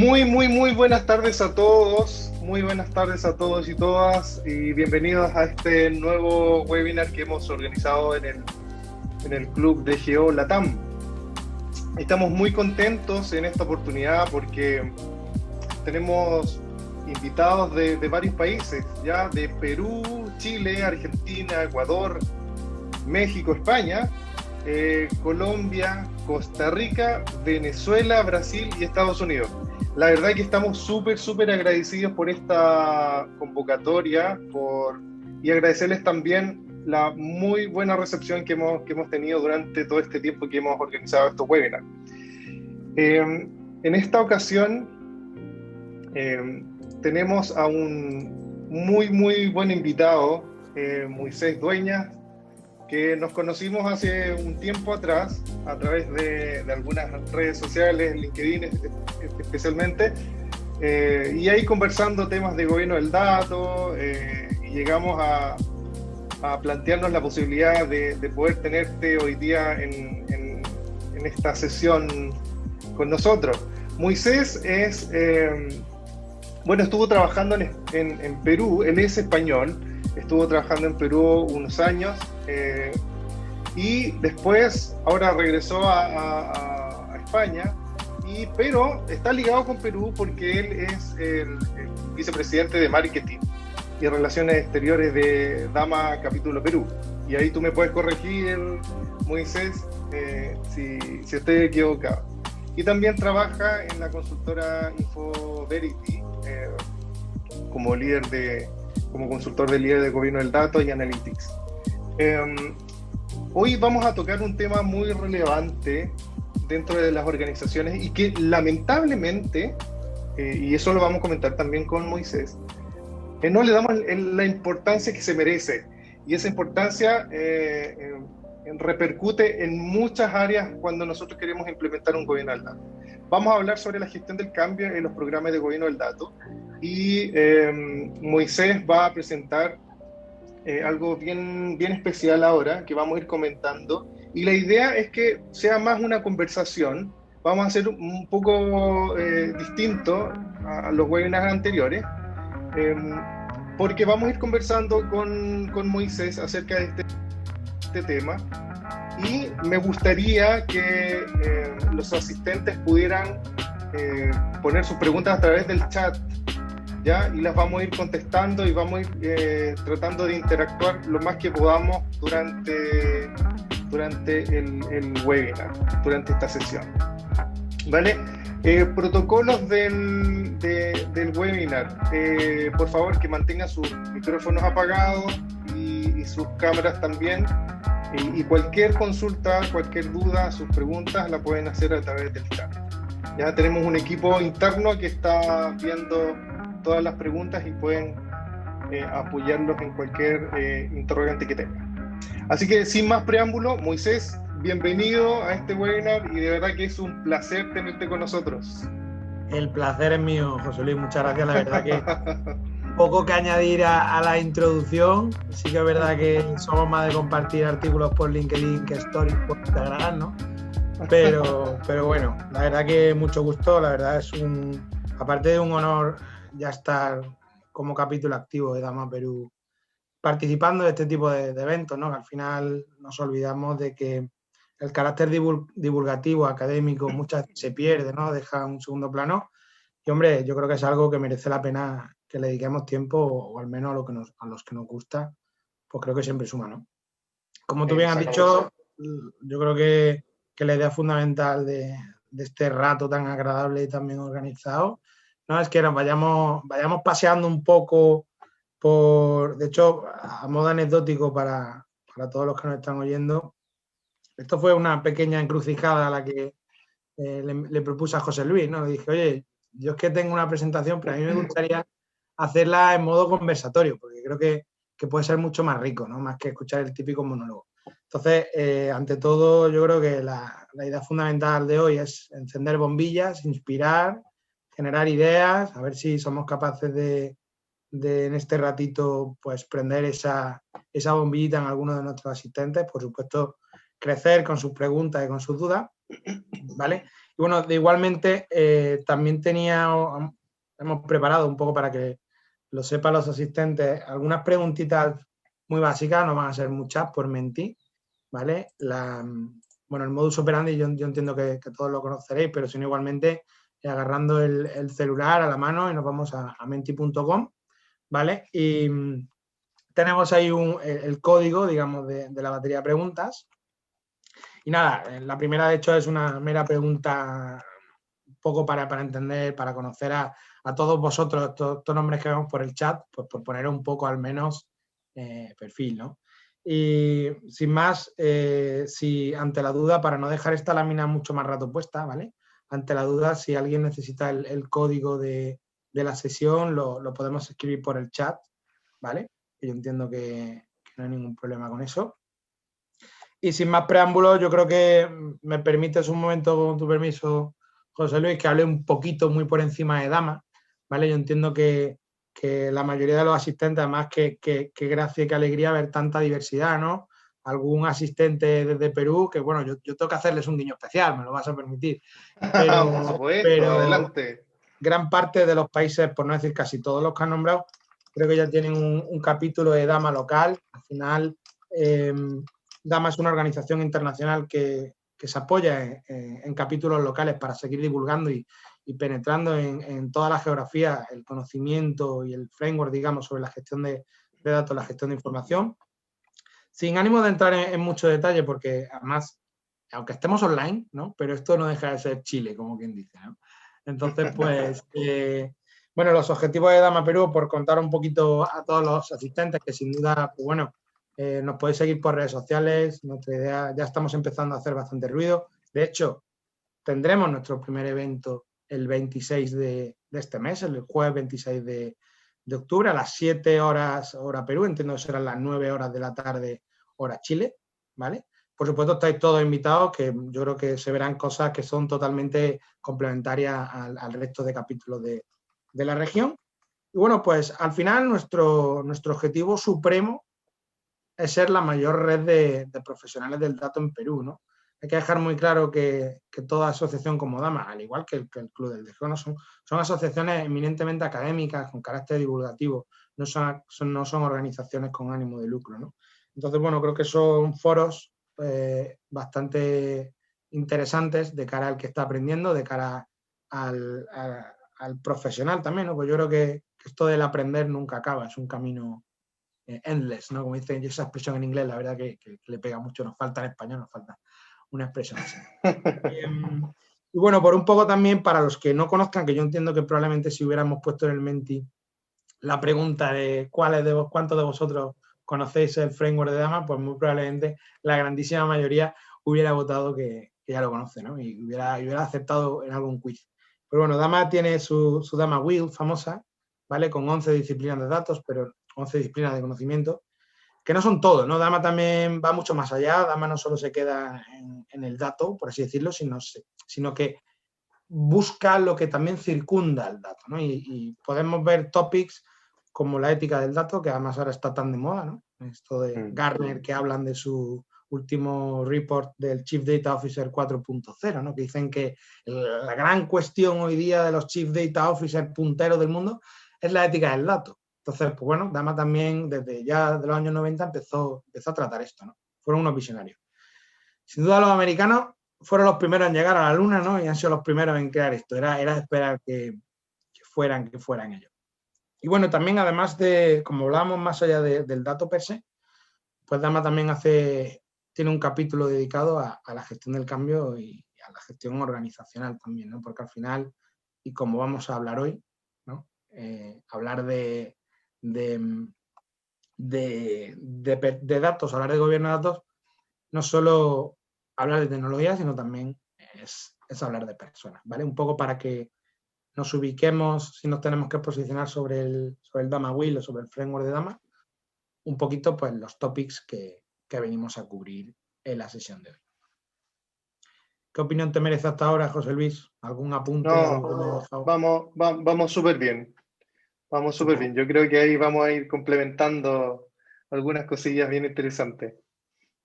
Muy buenas tardes a todos, muy buenas tardes a todos y todas y bienvenidos a este nuevo webinar que hemos organizado en el Club de Geo Latam. Estamos muy contentos en esta oportunidad porque tenemos invitados de varios países, ya de Perú, Chile, Argentina, Ecuador, México, España, Colombia, Costa Rica, Venezuela, Brasil y Estados Unidos. La verdad que estamos súper agradecidos por esta convocatoria y agradecerles también la muy buena recepción que hemos tenido durante todo este tiempo que hemos organizado estos webinars. En esta ocasión tenemos a un muy buen invitado, Moisés Dueñas, que nos conocimos hace un tiempo atrás a través de algunas redes sociales, LinkedIn especialmente, y ahí conversando temas de gobierno del dato, y llegamos a plantearnos la posibilidad de poder tenerte hoy día en esta sesión con nosotros. Moisés estuvo trabajando en Perú, él es español, estuvo trabajando en Perú unos años, y después ahora regresó a España, pero está ligado con Perú porque él es el vicepresidente de marketing y relaciones exteriores de Dama Capítulo Perú. Y ahí tú me puedes corregir, Moisés, si estoy equivocado. Y también trabaja en la consultora InfoVerity como consultor de líder de gobierno del dato y analytics. Hoy vamos a tocar un tema muy relevante dentro de las organizaciones y que lamentablemente, y eso lo vamos a comentar también con Moisés, no le damos la importancia que se merece, y esa importancia repercute en muchas áreas cuando nosotros queremos implementar un gobierno del dato. Vamos a hablar sobre la gestión del cambio en los programas de gobierno del dato, y Moisés va a presentar algo bien especial ahora, que vamos a ir comentando, y la idea es que sea más una conversación. Vamos a hacer un poco distinto a los webinars anteriores, porque vamos a ir conversando con Moisés acerca de este tema, y me gustaría que los asistentes pudieran poner sus preguntas a través del chat, ¿ya? Y las vamos a ir contestando y vamos a ir tratando de interactuar lo más que podamos durante el webinar, durante esta sesión, ¿vale? Protocolos del webinar. Por favor, que mantengan sus micrófonos apagados y sus cámaras también. Y cualquier consulta, cualquier duda, sus preguntas la pueden hacer a través del chat. Ya tenemos un equipo interno que está viendo todas las preguntas y pueden apoyarlos en cualquier interrogante que tengan. Así que sin más preámbulo, Moisés, bienvenido a este webinar y de verdad que es un placer tenerte con nosotros. El placer es mío, José Luis, muchas gracias. La verdad que poco que añadir a la introducción. Sí que es verdad que somos más de compartir artículos por LinkedIn que stories por Instagram, ¿no? Pero bueno, la verdad que mucho gusto. La verdad es aparte de un honor ya estar como capítulo activo de Dama Perú participando de este tipo de eventos, ¿no? Que al final nos olvidamos de que el carácter divulgativo, académico, muchas veces se pierde, ¿no? Deja un segundo plano. Y hombre, yo creo que es algo que merece la pena que le dediquemos tiempo, o al menos a los que nos gusta, pues creo que siempre suma, ¿no? Como tú bien has dicho, yo creo que la idea fundamental de este rato tan agradable y tan bien organizado, ¿no? Es que nos vayamos paseando un poco de hecho, a modo anecdótico para todos los que nos están oyendo, esto fue una pequeña encrucijada a la que le propuse a José Luis, ¿no? Le dije, oye, yo es que tengo una presentación, pero a mí me gustaría hacerla en modo conversatorio, porque creo que puede ser mucho más rico, ¿no? Más que escuchar el típico monólogo. Entonces, ante todo, yo creo que la idea fundamental de hoy es encender bombillas, inspirar, generar ideas, a ver si somos capaces de en este ratito pues prender esa bombillita en alguno de nuestros asistentes, por supuesto crecer con sus preguntas y con sus dudas, ¿vale? Y bueno, igualmente también hemos preparado un poco para que lo sepan los asistentes, algunas preguntitas muy básicas, no van a ser muchas por mentir, ¿vale? Bueno, el modus operandi yo entiendo que todos lo conoceréis, pero si no igualmente agarrando el celular a la mano y nos vamos a menti.com, ¿vale? Y tenemos ahí el código, digamos, de la batería de preguntas. Y nada, la primera de hecho es una mera pregunta un poco para entender, para conocer a todos vosotros, estos nombres que vemos por el chat, pues por poner un poco al menos perfil, ¿no? Y sin más, si ante la duda, para no dejar esta lámina mucho más rato puesta, ¿vale? Ante la duda, si alguien necesita el código de la sesión, lo podemos escribir por el chat, ¿vale? Yo entiendo que no hay ningún problema con eso. Y sin más preámbulos, yo creo que me permites un momento, con tu permiso, José Luis, que hable un poquito muy por encima de Dama, ¿vale? Yo entiendo que la mayoría de los asistentes, además, que gracia y que alegría ver tanta diversidad, ¿no? Algún asistente desde Perú, que bueno, yo tengo que hacerles un guiño especial, me lo vas a permitir, Por supuesto, pero adelante. gran parte de los países, por no decir casi todos los que han nombrado, creo que ya tienen un capítulo de Dama local. Al final, Dama es una organización internacional que se apoya en capítulos locales para seguir divulgando y penetrando en toda la geografía, el conocimiento y el framework, digamos, sobre la gestión de datos, la gestión de información. Sin ánimo de entrar en mucho detalle, porque además, aunque estemos online, ¿no? Pero esto no deja de ser Chile, como quien dice, ¿no? Entonces, pues, bueno, los objetivos de Dama Perú, por contar un poquito a todos los asistentes, que sin duda, pues bueno, nos podéis seguir por redes sociales. Nuestra idea, ya estamos empezando a hacer bastante ruido. De hecho, tendremos nuestro primer evento el 26 de este mes, el jueves 26 de octubre, a las 7 horas hora Perú, entiendo que serán las 9 horas de la tarde hora Chile, ¿vale? Por supuesto, estáis todos invitados, que yo creo que se verán cosas que son totalmente complementarias al resto de capítulos de la región. Y bueno, pues al final nuestro objetivo supremo es ser la mayor red de profesionales del dato en Perú, ¿no? Hay que dejar muy claro que toda asociación como Dama, al igual que el Club del Deseo, ¿no? son asociaciones eminentemente académicas con carácter divulgativo, no son organizaciones con ánimo de lucro, ¿no? Entonces, bueno, creo que son foros bastante interesantes de cara al que está aprendiendo, de cara al profesional también, ¿no? Pues yo creo que esto del aprender nunca acaba, es un camino endless, ¿no? Como dicen esa expresión en inglés, la verdad que le pega mucho, nos falta en español, nos falta una expresión así. Y bueno, por un poco también para los que no conozcan, que yo entiendo que probablemente si hubiéramos puesto en el Menti la pregunta de cuántos de vosotros conocéis el framework de Dama, pues muy probablemente la grandísima mayoría hubiera votado que ya lo conoce, ¿no? Y hubiera aceptado en algún quiz. Pero bueno, Dama tiene su Dama Wheel famosa, ¿vale? Con 11 disciplinas de datos, pero 11 disciplinas de conocimiento, que no son todos, ¿no? Dama también va mucho más allá. Dama no solo se queda en el dato, por así decirlo, sino que busca lo que también circunda el dato, ¿no? Y podemos ver topics como la ética del dato, que además ahora está tan de moda, ¿no? Esto de Gartner, que hablan de su último report del Chief Data Officer 4.0, ¿no? Que dicen que la gran cuestión hoy día de los Chief Data Officer punteros del mundo es la ética del dato. Entonces, pues bueno, Dama también desde ya de los años 90 empezó a tratar esto, ¿no? Fueron unos visionarios. Sin duda los americanos fueron los primeros en llegar a la luna, ¿no? Y han sido los primeros en crear esto. Era de esperar que fueran ellos. Y bueno, también además de, como hablábamos más allá del dato per se, pues Dama también tiene un capítulo dedicado a la gestión del cambio y a la gestión organizacional también, ¿no? Porque al final, y como vamos a hablar hoy, ¿no? Hablar de datos, hablar de gobierno de datos, no solo hablar de tecnología, sino también es hablar de personas, ¿vale? Un poco para que nos ubiquemos, si nos tenemos que posicionar sobre el Dama Wheel o sobre el framework de Dama, un poquito pues los topics que venimos a cubrir en la sesión de hoy. ¿Qué opinión te merece hasta ahora, José Luis? ¿Algún apunte? No, ¿Algo que me he dejado? vamos súper bien. Vamos súper bien. Yo creo que ahí vamos a ir complementando algunas cosillas bien interesantes.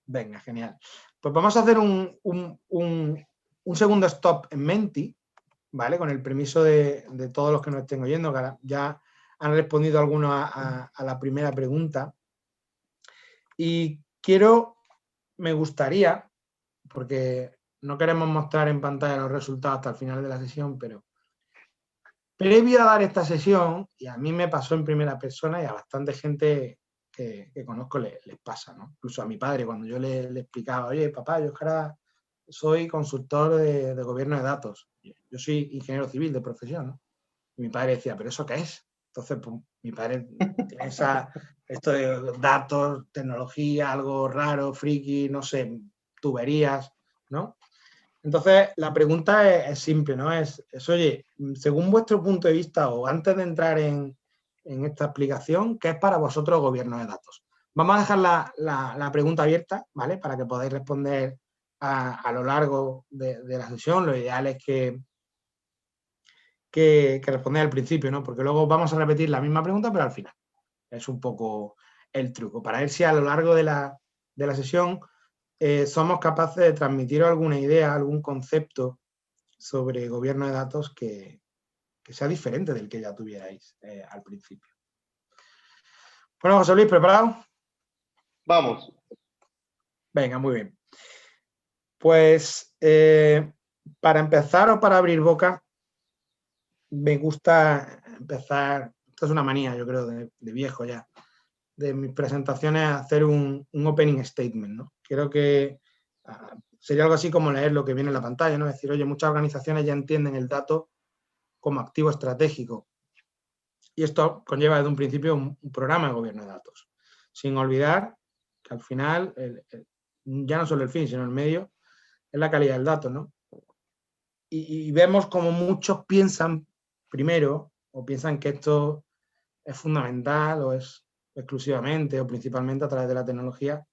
Venga, genial. Pues vamos a hacer un un segundo stop en Menti, ¿vale? Con el permiso de todos los que nos estén oyendo, que ya han respondido algunos a la primera pregunta. Y me gustaría, porque no queremos mostrar en pantalla los resultados hasta el final de la sesión, pero previo a dar esta sesión, y a mí me pasó en primera persona y a bastante gente que conozco les pasa, ¿no? Incluso a mi padre, cuando yo le explicaba, oye, papá, yo es que ahora soy consultor de gobierno de datos. Yo soy ingeniero civil de profesión, ¿no? Y mi padre decía, ¿pero eso qué es? Entonces, pues, mi padre tiene esto de datos, tecnología, algo raro, friki, no sé, tuberías, ¿no? Entonces, la pregunta es simple, ¿no? Es, oye, según vuestro punto de vista o antes de entrar en esta explicación, ¿qué es para vosotros gobierno de datos? Vamos a dejar la pregunta abierta, ¿vale? Para que podáis responder a lo largo de la sesión. Lo ideal es que respondáis al principio, ¿no? Porque luego vamos a repetir la misma pregunta, pero al final. Es un poco el truco. Para ver si a lo largo de la sesión somos capaces de transmitir alguna idea, algún concepto sobre gobierno de datos que sea diferente del que ya tuvierais al principio. Bueno, José Luis, ¿preparado? Vamos. Venga, muy bien. Pues para empezar o para abrir boca, me gusta empezar, esto es una manía, yo creo, de viejo ya, de mis presentaciones, hacer un opening statement, ¿no? Creo que sería algo así como leer lo que viene en la pantalla, ¿no? Es decir, oye, muchas organizaciones ya entienden el dato como activo estratégico. Y esto conlleva desde un principio un programa de gobierno de datos. Sin olvidar que al final, ya no solo el fin, sino el medio, es la calidad del dato, ¿no? Y vemos como muchos piensan primero, o piensan que esto es fundamental, o es exclusivamente o principalmente a través de la tecnología.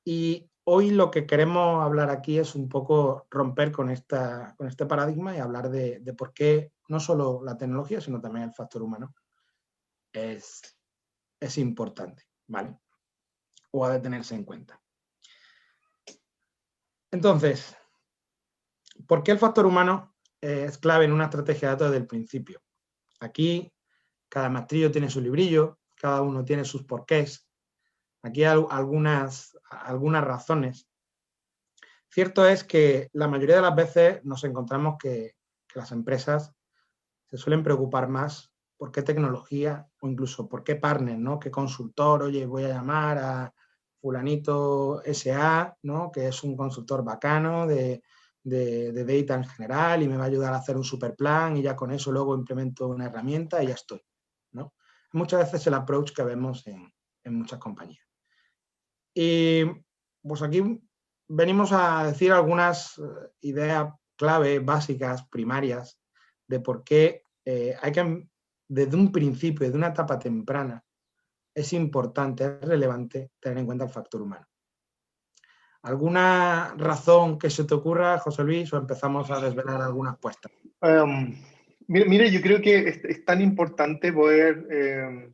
Y hoy lo que queremos hablar aquí es un poco romper con este paradigma y hablar de por qué no solo la tecnología, sino también el factor humano es importante, ¿vale? O ha de tenerse en cuenta. Entonces, ¿por qué el factor humano es clave en una estrategia de datos desde el principio? Aquí cada maestrillo tiene su librillo, cada uno tiene sus porqués. Aquí hay algunas razones. Cierto es que la mayoría de las veces nos encontramos que las empresas se suelen preocupar más por qué tecnología o incluso por qué partner, ¿no? Qué consultor, oye, voy a llamar a fulanito SA, ¿no? Que es un consultor bacano de data en general y me va a ayudar a hacer un super plan y ya con eso luego implemento una herramienta y ya estoy, ¿no? Muchas veces el approach que vemos en muchas compañías. Y pues aquí venimos a decir algunas ideas clave, básicas, primarias, de por qué hay que, desde un principio, desde una etapa temprana, es importante, es relevante tener en cuenta el factor humano. ¿Alguna razón que se te ocurra, José Luis, o empezamos a desvelar algunas puestas? Mire, yo creo que es tan importante poder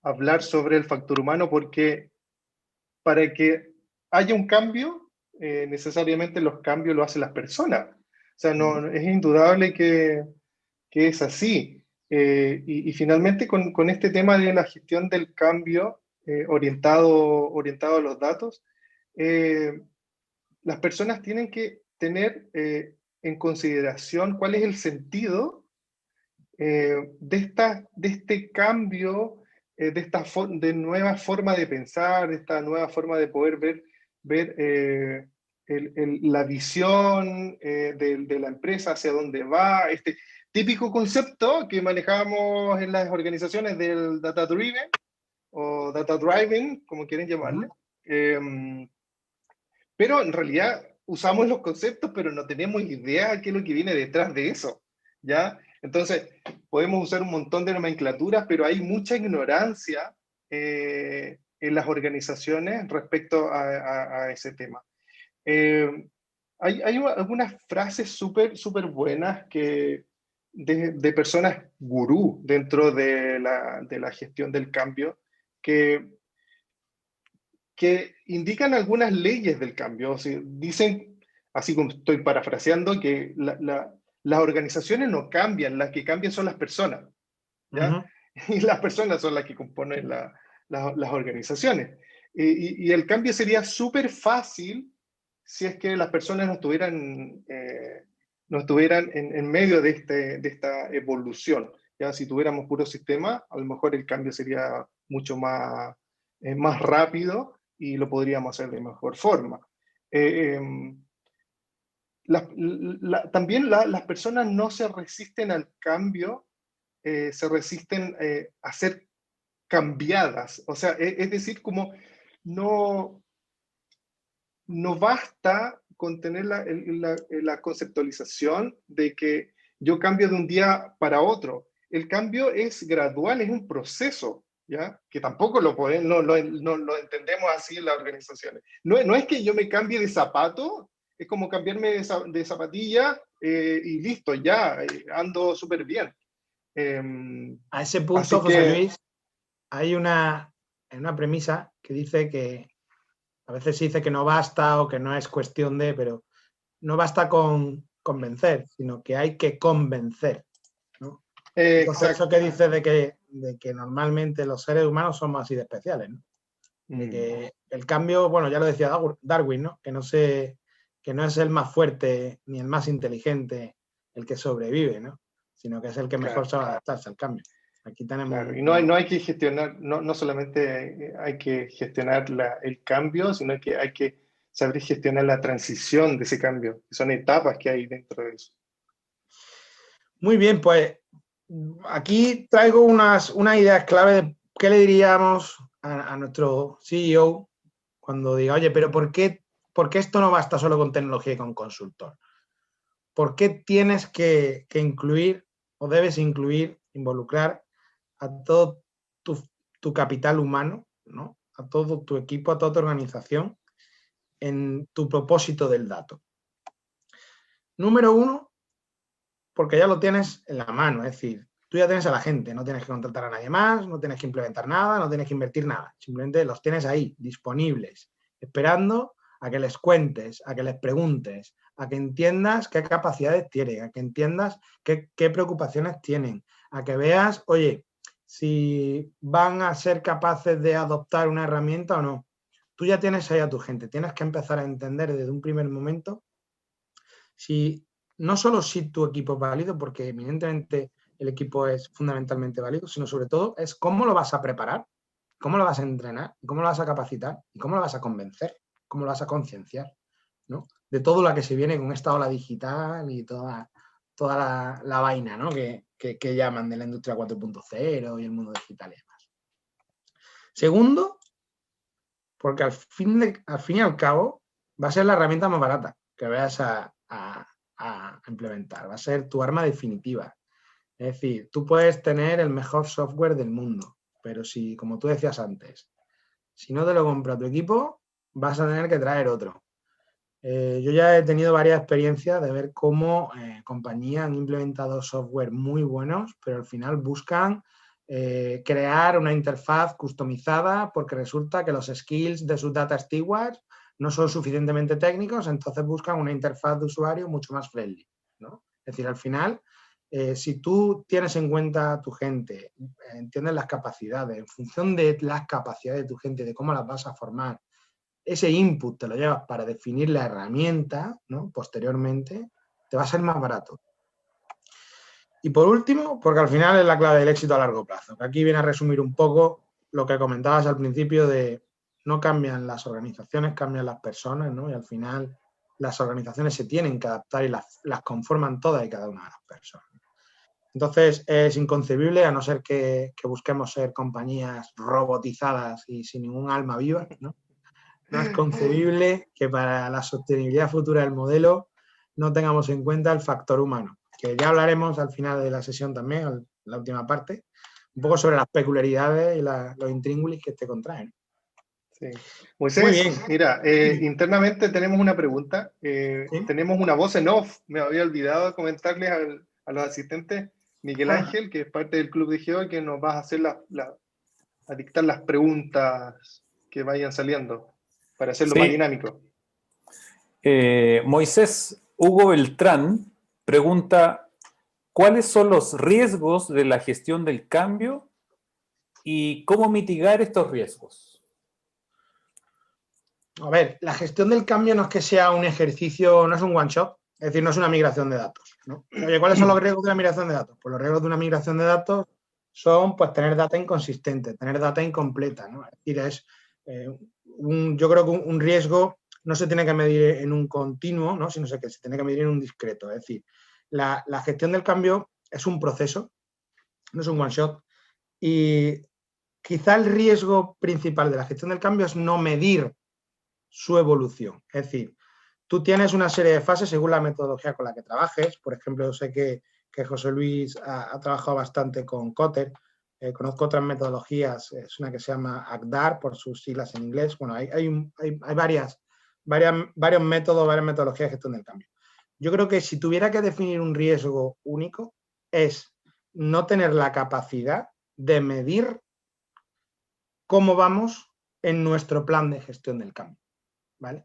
hablar sobre el factor humano porque para que haya un cambio, necesariamente los cambios lo hacen las personas. O sea, no, es indudable que es así. Y finalmente con este tema de la gestión del cambio orientado a los datos, las personas tienen que tener en consideración cuál es el sentido de este cambio, de nueva forma de pensar, de esta nueva forma de poder ver la visión de la empresa, hacia dónde va, este típico concepto que manejamos en las organizaciones del data driven o data driving, como quieren llamarle. Pero en realidad usamos los conceptos, pero no tenemos idea de qué es lo que viene detrás de eso, ¿ya? Entonces, podemos usar un montón de nomenclaturas, pero hay mucha ignorancia en las organizaciones respecto a ese tema. Hay algunas frases súper buenas de personas gurú dentro de la gestión del cambio que indican algunas leyes del cambio. O sea, dicen, así como estoy parafraseando, que las organizaciones no cambian, las que cambian son las personas, ¿ya? Y las personas son las que componen las organizaciones. Y el cambio sería súper fácil si es que las personas no estuvieran en medio de esta evolución. ¿Ya? Si tuviéramos puro sistema, a lo mejor el cambio sería mucho más rápido y lo podríamos hacer de mejor forma. También las personas no se resisten al cambio, se resisten a ser cambiadas. O sea, es decir, como no, no basta con tener la conceptualización de que yo cambio de un día para otro. El cambio es gradual, es un proceso, ¿ya? Que tampoco no lo entendemos así en las organizaciones. No es que yo me cambie de zapato, es como cambiarme de zapatilla y listo, ya, ando súper bien. A ese punto, Así José que... Luis, hay una premisa que dice que a veces se dice que no basta o que no es cuestión de, pero no basta con convencer, sino que hay que convencer, ¿no? Entonces, eso que dice de que normalmente los seres humanos somos así de especiales, ¿no? De que el cambio, bueno, ya lo decía Darwin, ¿no? Que no es el más fuerte ni el más inteligente el que sobrevive, ¿no? Sino que es el que mejor sabe adaptarse al cambio. Aquí tenemos... Claro, y no hay que gestionar, no solamente hay que gestionar el cambio, sino que hay que saber gestionar la transición de ese cambio, que son etapas que hay dentro de eso. Muy bien, pues aquí traigo unas ideas clave de qué le diríamos a nuestro CEO cuando diga, oye, pero ¿por qué esto no basta solo con tecnología y con consultor? ¿Por qué tienes que incluir o debes involucrar a todo tu capital humano, ¿no? A todo tu equipo, a toda tu organización en tu propósito del dato? Número uno, porque ya lo tienes en la mano, es decir, tú ya tienes a la gente, no tienes que contratar a nadie más, no tienes que implementar nada, no tienes que invertir nada, simplemente los tienes ahí, disponibles, esperando a que les cuentes, a que les preguntes, a que entiendas qué capacidades tienen, a que entiendas qué preocupaciones tienen, a que veas, oye, si van a ser capaces de adoptar una herramienta o no. Tú ya tienes ahí a tu gente, tienes que empezar a entender desde un primer momento no solo si tu equipo es válido, porque evidentemente el equipo es fundamentalmente válido, sino sobre todo es cómo lo vas a preparar, cómo lo vas a entrenar, cómo lo vas a capacitar y cómo lo vas a convencer, cómo lo vas a concienciar, ¿no? De todo lo que se viene con esta ola digital y toda la vaina, ¿no? que llaman de la industria 4.0 y el mundo digital y demás. Segundo, porque al fin y al cabo va a ser la herramienta más barata que vayas a implementar, va a ser tu arma definitiva. Es decir, tú puedes tener el mejor software del mundo, pero si, como tú decías antes, si no te lo compra tu equipo, vas a tener que traer otro. Yo ya he tenido varias experiencias de ver cómo compañías han implementado software muy buenos, pero al final buscan crear una interfaz customizada porque resulta que los skills de sus data stewards no son suficientemente técnicos, entonces buscan una interfaz de usuario mucho más friendly, ¿no? Es decir, al final, si tú tienes en cuenta a tu gente, entiendes las capacidades, en función de las capacidades de tu gente, de cómo las vas a formar, ese input te lo llevas para definir la herramienta, ¿no? Posteriormente, te va a ser más barato. Y por último, porque al final es la clave del éxito a largo plazo, que aquí viene a resumir un poco lo que comentabas al principio de no cambian las organizaciones, cambian las personas, ¿no? Y al final las organizaciones se tienen que adaptar y las conforman todas y cada una de las personas. Entonces es inconcebible, a no ser que busquemos ser compañías robotizadas y sin ningún alma viva, ¿no? No es concebible que para la sostenibilidad futura del modelo no tengamos en cuenta el factor humano, que ya hablaremos al final de la sesión también, en la última parte, un poco sobre las peculiaridades y los intríngulis que te contraen. Sí. Muy Moisés, bien. mira, internamente tenemos una pregunta. ¿Sí? Tenemos una voz en off. Me había olvidado comentarles a los asistentes, Miguel Ángel, que es parte del Club de Geo, que nos va a hacer a dictar las preguntas que vayan saliendo para hacerlo más dinámico. Moisés Hugo Beltrán pregunta, ¿cuáles son los riesgos de la gestión del cambio y cómo mitigar estos riesgos? A ver, la gestión del cambio no es que sea un ejercicio, no es un one shot, es decir, no es una migración de datos, ¿no? Oye, ¿cuáles son los riesgos de la migración de datos? Pues los riesgos de una migración de datos son pues tener data inconsistente, tener data incompleta, ¿no? Es decir, yo creo que un riesgo no se tiene que medir en un continuo, ¿no? Sino que se tiene que medir en un discreto. Es decir, la gestión del cambio es un proceso, no es un one shot, y quizá el riesgo principal de la gestión del cambio es no medir su evolución. Es decir, tú tienes una serie de fases según la metodología con la que trabajes. Por ejemplo, yo sé que José Luis ha trabajado bastante con Kotter. Conozco otras metodologías, es una que se llama ACDAR, por sus siglas en inglés. Bueno, hay varios métodos, varias metodologías de gestión del cambio. Yo creo que si tuviera que definir un riesgo único, es no tener la capacidad de medir cómo vamos en nuestro plan de gestión del cambio, ¿vale?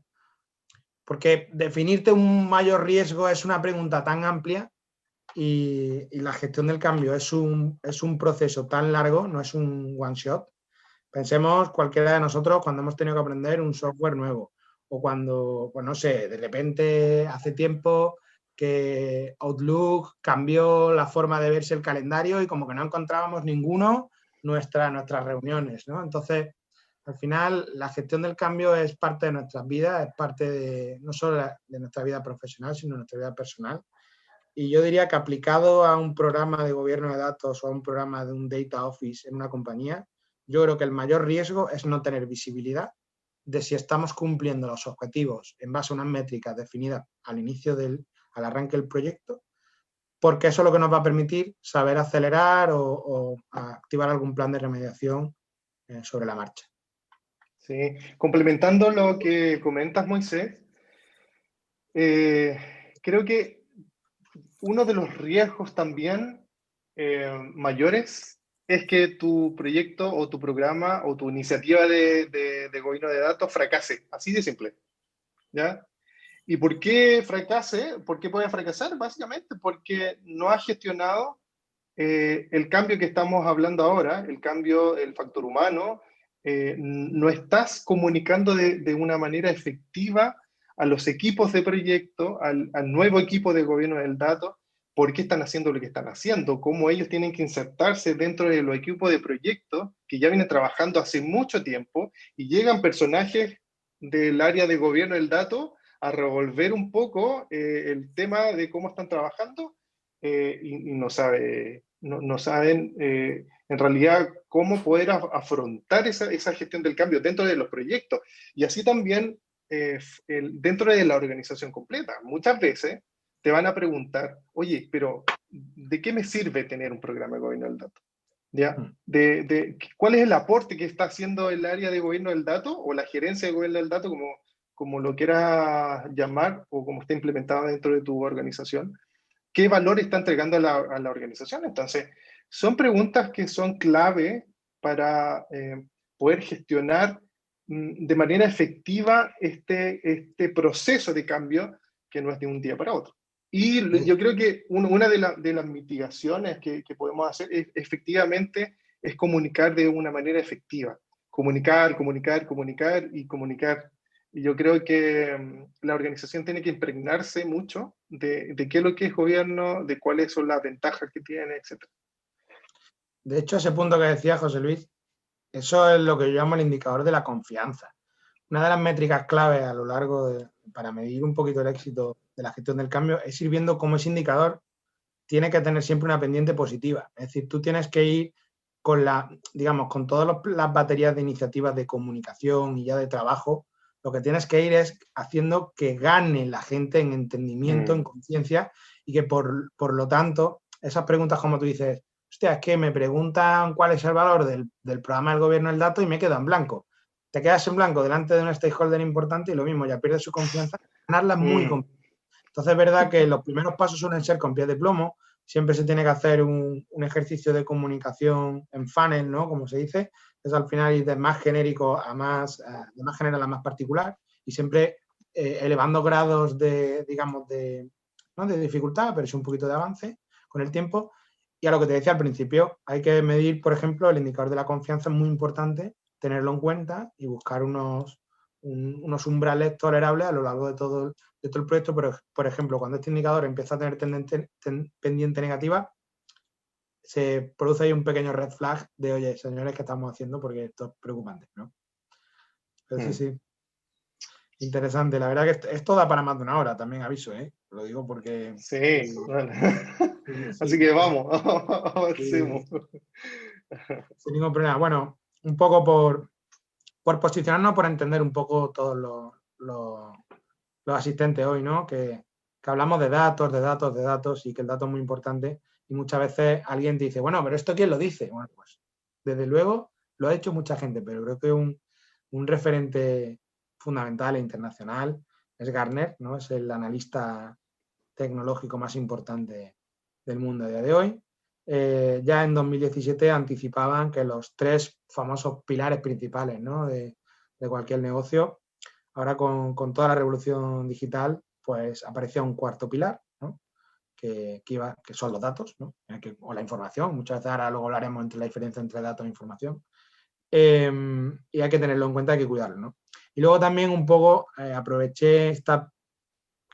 Porque definirte un mayor riesgo es una pregunta tan amplia y la gestión del cambio es un proceso tan largo, no es un one shot. Pensemos cualquiera de nosotros cuando hemos tenido que aprender un software nuevo o cuando, pues no sé, de repente hace tiempo que Outlook cambió la forma de verse el calendario y como que no encontrábamos ninguno nuestras reuniones, ¿no? Entonces, al final, la gestión del cambio es parte de nuestras vidas, es parte de no solo de nuestra vida profesional, sino de nuestra vida personal. Y yo diría que aplicado a un programa de gobierno de datos o a un programa de un data office en una compañía, yo creo que el mayor riesgo es no tener visibilidad de si estamos cumpliendo los objetivos en base a unas métricas definidas al inicio al arranque del proyecto, porque eso es lo que nos va a permitir saber acelerar o activar algún plan de remediación sobre la marcha. Sí, complementando lo que comentas, Moisés, creo que uno de los riesgos también mayores es que tu proyecto o tu programa o tu iniciativa de gobierno de datos fracase, así de simple, ¿ya? ¿Y por qué fracase? ¿Por qué puede fracasar? Básicamente porque no has gestionado el cambio que estamos hablando ahora, el cambio, el factor humano, no estás comunicando de una manera efectiva a los equipos de proyecto, al nuevo equipo de gobierno del dato, por qué están haciendo lo que están haciendo, cómo ellos tienen que insertarse dentro de los equipos de proyecto que ya vienen trabajando hace mucho tiempo y llegan personajes del área de gobierno del dato a revolver un poco el tema de cómo están trabajando y no saben en realidad cómo poder afrontar esa gestión del cambio dentro de los proyectos y así también dentro de la organización completa. Muchas veces te van a preguntar, oye, pero ¿de qué me sirve tener un programa de gobierno del dato? ¿Ya? ¿Cuál es el aporte que está haciendo el área de gobierno del dato o la gerencia de gobierno del dato, como lo quieras llamar, o como está implementado dentro de tu organización? ¿Qué valor está entregando a la organización? Entonces, son preguntas que son clave para poder gestionar de manera efectiva este proceso de cambio que no es de un día para otro. Y yo creo que una de las mitigaciones que podemos hacer efectivamente es comunicar de una manera efectiva. Comunicar. Y yo creo que la organización tiene que impregnarse mucho de qué es lo que es gobierno, de cuáles son las ventajas que tiene, etc. De hecho, ese punto que decía José Luis, eso es lo que yo llamo el indicador de la confianza. Una de las métricas clave a lo largo para medir un poquito el éxito de la gestión del cambio es ir viendo cómo ese indicador tiene que tener siempre una pendiente positiva. Es decir, tú tienes que ir con todas las baterías de iniciativas de comunicación y ya de trabajo, lo que tienes que ir es haciendo que gane la gente en entendimiento, en conciencia, y que por lo tanto, esas preguntas como tú dices, hostia, es que me preguntan cuál es el valor del programa del gobierno del dato y me quedo en blanco. Te quedas en blanco delante de un stakeholder importante y lo mismo, ya pierdes su confianza, ganarla es muy complicado. Entonces es verdad que los primeros pasos suelen ser con pies de plomo, siempre se tiene que hacer un ejercicio de comunicación en funnel, ¿no? Como se dice, es al final ir de más genérico de más general a más particular y siempre elevando grados de, digamos, no de dificultad, pero sí un poquito de avance con el tiempo. Y a lo que te decía al principio, hay que medir, por ejemplo, el indicador de la confianza, es muy importante tenerlo en cuenta y buscar unos umbrales tolerables a lo largo de todo el proyecto. Pero, por ejemplo, cuando este indicador empieza a tener pendiente negativa, se produce ahí un pequeño red flag de, oye, señores, ¿qué estamos haciendo? Porque esto es preocupante, ¿no? Pero sí, sí. Interesante. La verdad que esto da para más de una hora, también aviso, ¿eh? Lo digo porque... Sí, bueno. Sí, Así que vamos, sí, avancemos. sin ningún problema. Bueno, un poco por posicionarnos, por entender un poco todos los asistentes hoy, ¿no? Que hablamos de datos y que el dato es muy importante. Y muchas veces alguien te dice, bueno, pero ¿esto quién lo dice? Bueno, pues desde luego lo ha hecho mucha gente, pero creo que un referente fundamental e internacional es Gartner, ¿no? Es el analista tecnológico más importante del mundo a día de hoy. Ya en 2017 anticipaban que los 3 famosos pilares principales, ¿no? de cualquier negocio, ahora con toda la revolución digital, pues aparecía un cuarto pilar, ¿no? que son los datos, ¿no? O la información. Muchas veces ahora luego hablaremos entre la diferencia entre datos e información. Y hay que tenerlo en cuenta, hay que cuidarlo, ¿no? Y luego también un poco aproveché esta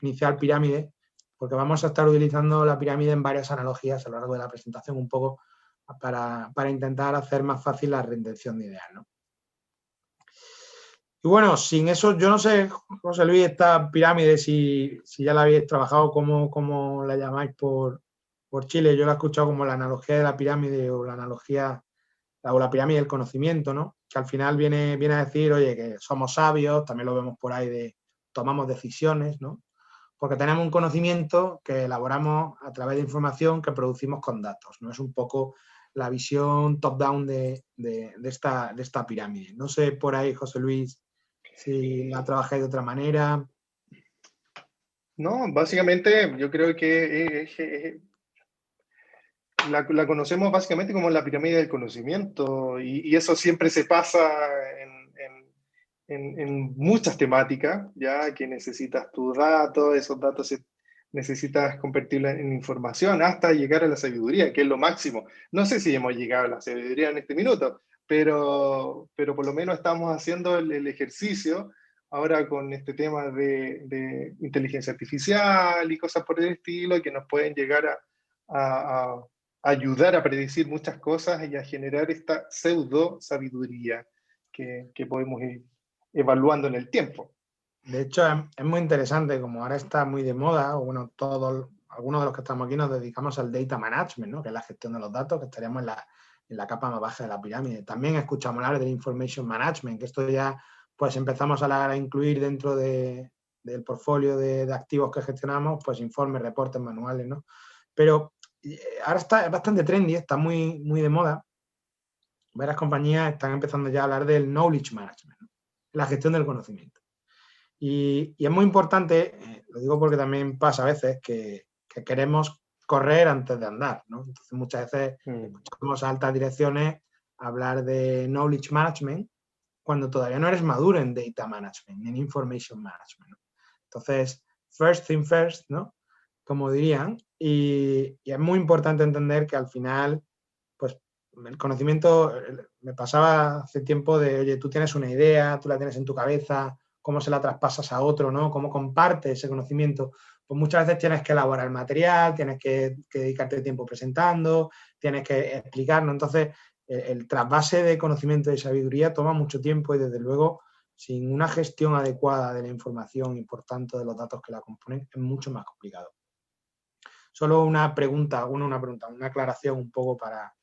inicial pirámide, porque vamos a estar utilizando la pirámide en varias analogías a lo largo de la presentación, un poco para intentar hacer más fácil la retención de ideas, ¿no? Y bueno, sin eso, yo no sé, José Luis, esta pirámide, si ya la habéis trabajado, cómo la llamáis por Chile. Yo la he escuchado como la analogía de la pirámide o la analogía o la pirámide del conocimiento, ¿no? Que al final viene a decir, oye, que somos sabios, también lo vemos por ahí de tomamos decisiones, ¿no? Porque tenemos un conocimiento que elaboramos a través de información que producimos con datos, ¿no? Es un poco la visión top-down de esta pirámide. No sé por ahí, José Luis, si la trabajáis de otra manera. No, básicamente yo creo que la conocemos básicamente como la pirámide del conocimiento y eso siempre se pasa en muchas temáticas, ya que necesitas tus datos, esos datos necesitas convertirlos en información hasta llegar a la sabiduría, que es lo máximo. No sé si hemos llegado a la sabiduría en este minuto, pero por lo menos estamos haciendo el ejercicio ahora con este tema de inteligencia artificial y cosas por el estilo que nos pueden llegar a ayudar a predecir muchas cosas y a generar esta pseudo sabiduría que podemos ir evaluando en el tiempo. De hecho, es muy interesante, como ahora está muy de moda, o bueno, algunos de los que estamos aquí nos dedicamos al data management, ¿no? Que es la gestión de los datos, que estaríamos en la capa más baja de la pirámide. También escuchamos hablar del information management, que esto ya pues empezamos a incluir dentro del portfolio de activos que gestionamos, pues informes, reportes, manuales, ¿no? Pero ahora es bastante trendy, está muy, muy de moda. Varias compañías están empezando ya a hablar del knowledge management, ¿no? La gestión del conocimiento. Y es muy importante, lo digo porque también pasa a veces que queremos correr antes de andar, ¿no? Entonces muchas veces escuchamos a altas direcciones hablar de knowledge management cuando todavía no eres maduro en data management, en information management, ¿no? Entonces, first thing first, ¿no? Como dirían, y es muy importante entender que al final, pues el conocimiento, me pasaba hace tiempo de, oye, tú tienes una idea, tú la tienes en tu cabeza, cómo se la traspasas a otro, ¿no? Cómo compartes ese conocimiento. Pues muchas veces tienes que elaborar el material, tienes que dedicarte tiempo presentando, tienes que explicarlo. Entonces, el trasvase de conocimiento y sabiduría toma mucho tiempo y desde luego sin una gestión adecuada de la información y por tanto de los datos que la componen es mucho más complicado. Solo una aclaración un poco para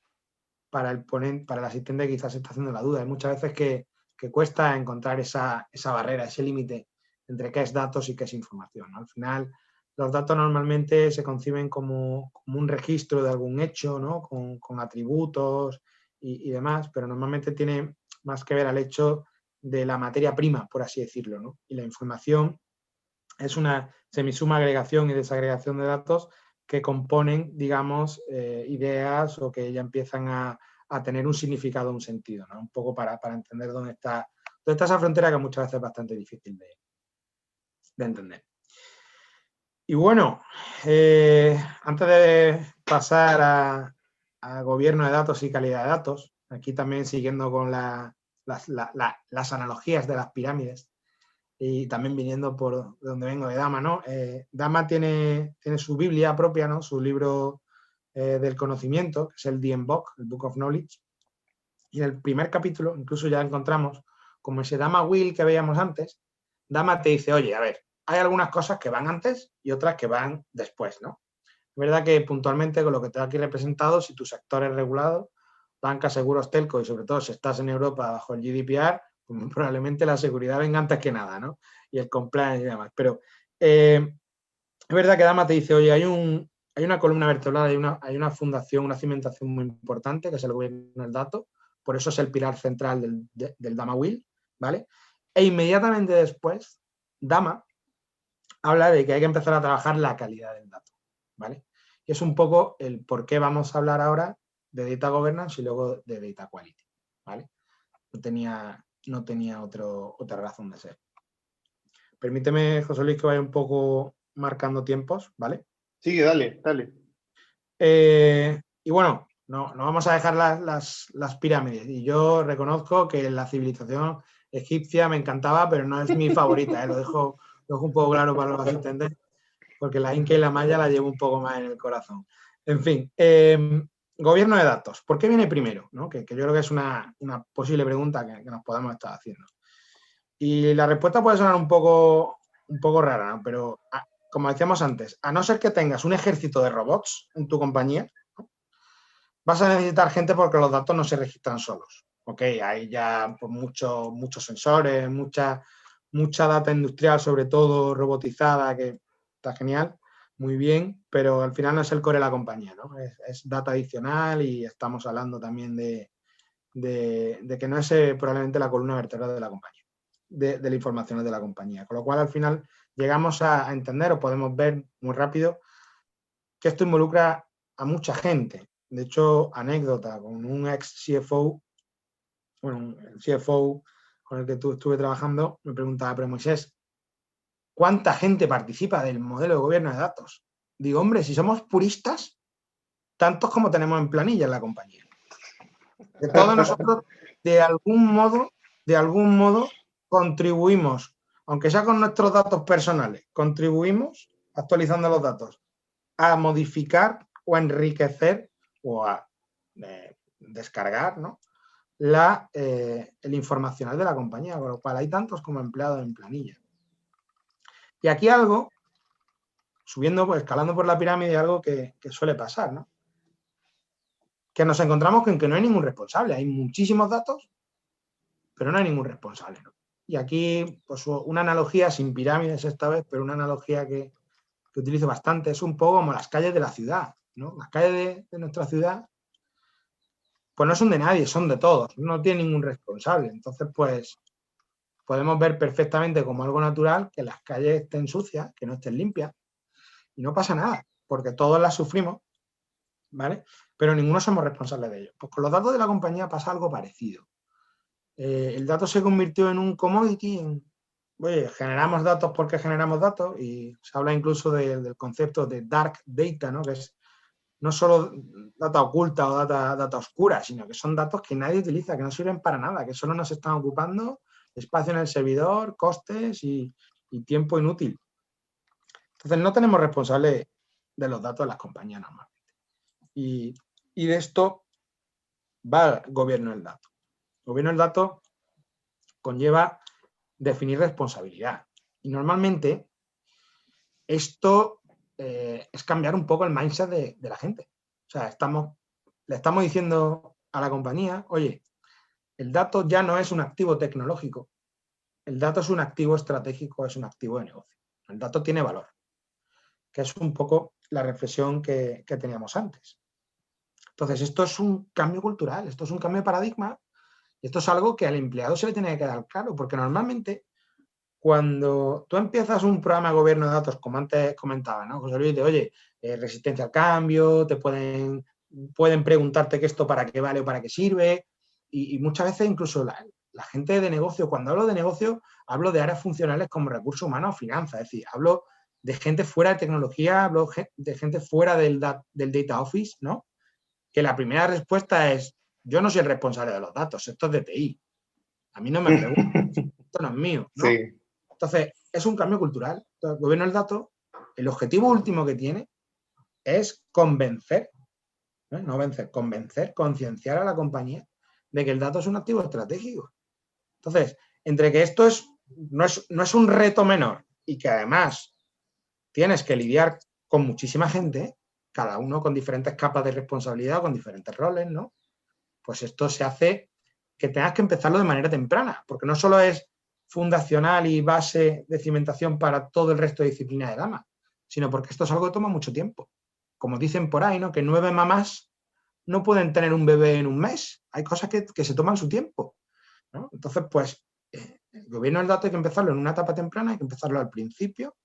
el asistente que quizás está haciendo la duda. Hay muchas veces que cuesta encontrar esa barrera, ese límite entre qué es datos y qué es información, ¿no? Al final, los datos normalmente se conciben como un registro de algún hecho, ¿no? Con atributos y demás, pero normalmente tiene más que ver al hecho de la materia prima, por así decirlo, ¿no? Y la información es una semisuma agregación y desagregación de datos que componen, digamos, ideas o que ya empiezan a tener un significado, un sentido, ¿no? Un poco para entender dónde está esa frontera que muchas veces es bastante difícil entender. Y bueno, antes de pasar a gobierno de datos y calidad de datos, aquí también siguiendo con las analogías de las pirámides y también viniendo por donde vengo de Dama, ¿no? Dama tiene su Biblia propia, ¿no? Su libro del conocimiento, que es el Dien Book, el Book of Knowledge. Y en el primer capítulo incluso ya encontramos, como ese Dama Will que veíamos antes, Dama te dice, oye, a ver, hay algunas cosas que van antes y otras que van después, ¿no? Es verdad que puntualmente con lo que tengo aquí representado, si tu sector es regulado, banca, seguros, telco y sobre todo si estás en Europa bajo el GDPR, pues probablemente la seguridad venga antes que nada, ¿no? Y el compliance y demás. Pero es verdad que Dama te dice, oye, hay una columna vertebral, hay una fundación, una cimentación muy importante que es el gobierno del dato, por eso es el pilar central del Dama Will, ¿vale? E inmediatamente después, Dama habla de que hay que empezar a trabajar la calidad del dato, ¿vale? Y es un poco el por qué vamos a hablar ahora de Data Governance y luego de Data Quality, ¿vale? No tenía otra razón de ser. Permíteme, José Luis, que vaya un poco marcando tiempos, ¿vale? Sigue, dale, dale. Y bueno, no vamos a dejar las pirámides. Y yo reconozco que la civilización egipcia me encantaba, pero no es mi favorita, lo dejo un poco claro para los asistentes, porque la Inca y la Maya la llevo un poco más en el corazón. En fin, gobierno de datos. ¿Por qué viene primero? ¿No? Que yo creo que es una posible pregunta que nos podamos estar haciendo. Y la respuesta puede sonar un poco rara, ¿no? Pero como decíamos antes, a no ser que tengas un ejército de robots en tu compañía, ¿no? Vas a necesitar gente porque los datos no se registran solos. Ok, hay ya pues, muchos sensores, mucha data industrial, sobre todo robotizada, que está genial, muy bien, pero al final no es el core de la compañía, ¿no? Es data adicional y estamos hablando también de que no es probablemente la columna vertebral de la compañía, de la información de la compañía. Con lo cual, al final, llegamos a entender o podemos ver muy rápido que esto involucra a mucha gente. De hecho, anécdota, con un ex CFO, bueno, el CFO con el que estuve trabajando, me preguntaba, pero Moisés, ¿cuánta gente participa del modelo de gobierno de datos? Digo, hombre, si somos puristas, tantos como tenemos en planilla en la compañía. De todos nosotros, de algún modo, contribuimos, aunque sea con nuestros datos personales, contribuimos, actualizando los datos, a modificar o a enriquecer o a descargar, ¿no? el informacional de la compañía, con lo cual hay tantos como empleados en planilla. Y aquí algo, escalando por la pirámide, algo que suele pasar, ¿no? Que nos encontramos con que no hay ningún responsable. Hay muchísimos datos, pero no hay ningún responsable, ¿no? Y aquí, pues una analogía, sin pirámides esta vez, pero una analogía que utilizo bastante, es un poco como las calles de la ciudad, ¿no? Las calles de nuestra ciudad, pues no son de nadie, son de todos, no tiene ningún responsable. Entonces, pues, podemos ver perfectamente como algo natural que las calles estén sucias, que no estén limpias, y no pasa nada, porque todos las sufrimos, ¿vale? Pero ninguno somos responsables de ello. Pues con los datos de la compañía pasa algo parecido. El dato se convirtió en un commodity, oye, generamos datos porque generamos datos, y se habla incluso del concepto de dark data, ¿no? Que es no solo data oculta o data oscura, sino que son datos que nadie utiliza, que no sirven para nada, que solo nos están ocupando espacio en el servidor, costes y tiempo inútil. Entonces, no tenemos responsable de los datos de las compañías normalmente. Y de esto va el gobierno del dato. El gobierno del dato conlleva definir responsabilidad. Y normalmente esto es cambiar un poco el mindset de la gente. O sea, le estamos diciendo a la compañía, oye, el dato ya no es un activo tecnológico, el dato es un activo estratégico, es un activo de negocio. El dato tiene valor, que es un poco la reflexión que teníamos antes. Entonces, esto es un cambio cultural, esto es un cambio de paradigma, y esto es algo que al empleado se le tiene que quedar claro, porque normalmente cuando tú empiezas un programa de gobierno de datos, como antes comentaba, ¿no? José Luis, oye, resistencia al cambio, te pueden preguntarte que esto para qué vale o para qué sirve, y muchas veces incluso la La gente de negocio, cuando hablo de negocio, hablo de áreas funcionales como recursos humanos o finanzas. Es decir, hablo de gente fuera de tecnología, hablo de gente fuera del data office, ¿no? Que la primera respuesta es, yo no soy el responsable de los datos, esto es de TI. A mí no me preguntan, esto no es mío, ¿no? Sí. Entonces, es un cambio cultural. Entonces, el gobierno del dato, el objetivo último que tiene es convencer, no vencer, convencer, concienciar a la compañía de que el dato es un activo estratégico. Entonces, entre que esto no es un reto menor y que además tienes que lidiar con muchísima gente, cada uno con diferentes capas de responsabilidad, con diferentes roles, ¿no? Pues esto se hace que tengas que empezarlo de manera temprana, porque no solo es fundacional y base de cimentación para todo el resto de disciplinas de dama, sino porque esto es algo que toma mucho tiempo. Como dicen por ahí, ¿no? Que 9 mamás no pueden tener un bebé en un mes. Hay cosas que se toman su tiempo, ¿no? Entonces, pues, el gobierno del dato hay que empezarlo en una etapa temprana, hay que empezarlo al principio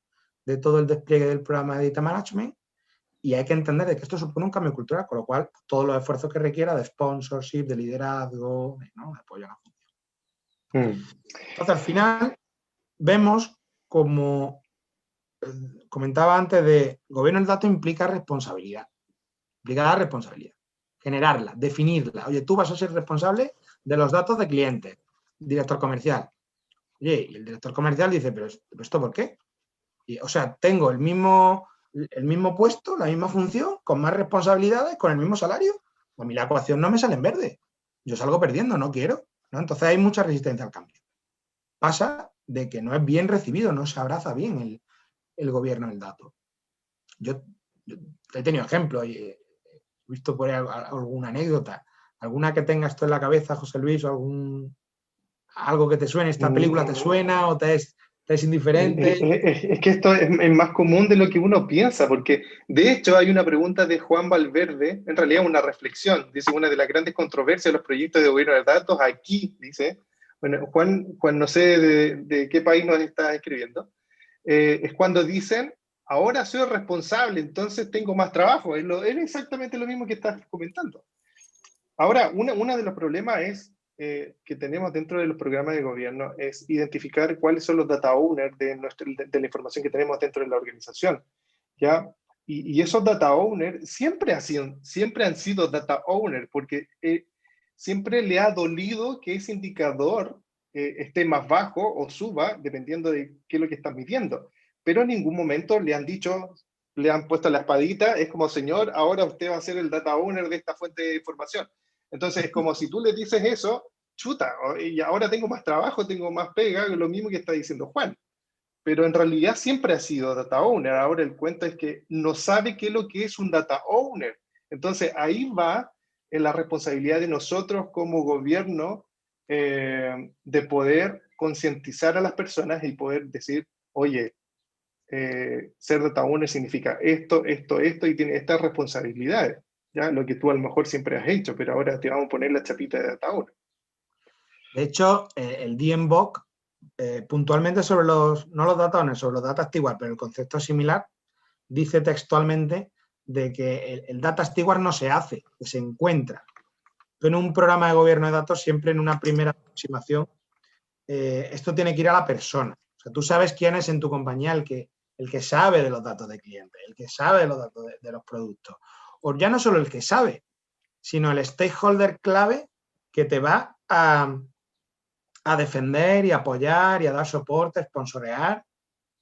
de todo el despliegue del programa de Data Management y hay que entender de que esto supone un cambio cultural, con lo cual todos los esfuerzos que requiera de sponsorship, de liderazgo, ¿no? De apoyo a la función. Entonces, al final, vemos como comentaba antes, de gobierno del dato implica responsabilidad. Implica la responsabilidad. Generarla, definirla. Oye, tú vas a ser responsable de los datos de clientes. Director comercial. Oye, y el director comercial dice, pero ¿esto por qué? Y, o sea, tengo el mismo puesto, la misma función, con más responsabilidades, con el mismo salario. A mí la ecuación no me sale en verde. Yo salgo perdiendo, no quiero, ¿no? Entonces hay mucha resistencia al cambio. Pasa de que no es bien recibido, no se abraza bien el gobierno del dato. Yo he tenido ejemplos, he visto por ahí alguna anécdota, alguna que tengas tú en la cabeza, José Luis, o algo que te suene, esta película te suena o te es indiferente. Es que esto es más común de lo que uno piensa, porque de hecho hay una pregunta de Juan Valverde, en realidad una reflexión, dice una de las grandes controversias de los proyectos de gobierno de datos, aquí dice, bueno, Juan no sé de qué país nos está escribiendo, es cuando dicen, ahora soy responsable, entonces tengo más trabajo, es exactamente lo mismo que estás comentando. Ahora, uno de los problemas que tenemos dentro de los programas de gobierno es identificar cuáles son los data owners de la información que tenemos dentro de la organización, ¿ya? Y esos data owners siempre han sido data owners, porque siempre le ha dolido que ese indicador esté más bajo o suba, dependiendo de qué es lo que están midiendo. Pero en ningún momento le han dicho, le han puesto la espadita, es como, señor, ahora usted va a ser el data owner de esta fuente de información. Entonces, es como si tú le dices eso, chuta, y ahora tengo más trabajo, tengo más pega, lo mismo que está diciendo Juan. Pero en realidad siempre ha sido data owner. Ahora el cuento es que no sabe qué es lo que es un data owner. Entonces, ahí va en la responsabilidad de nosotros como gobierno de poder concientizar a las personas y poder decir, oye, ser data owner significa esto, y tiene estas responsabilidades. ¿Ya? Lo que tú a lo mejor siempre has hecho, pero ahora te vamos a poner la chapita de data owner. De hecho, el DMBOK, puntualmente sobre no los data owners, sobre los data stewards, pero el concepto es similar, dice textualmente de que el data steward no se hace, que se encuentra. Tú en un programa de gobierno de datos, siempre en una primera aproximación, esto tiene que ir a la persona. O sea, tú sabes quién es en tu compañía el que sabe de los datos de cliente, el que sabe de los datos de los productos. O ya no solo el que sabe, sino el stakeholder clave que te va a defender y apoyar y a dar soporte, sponsorear,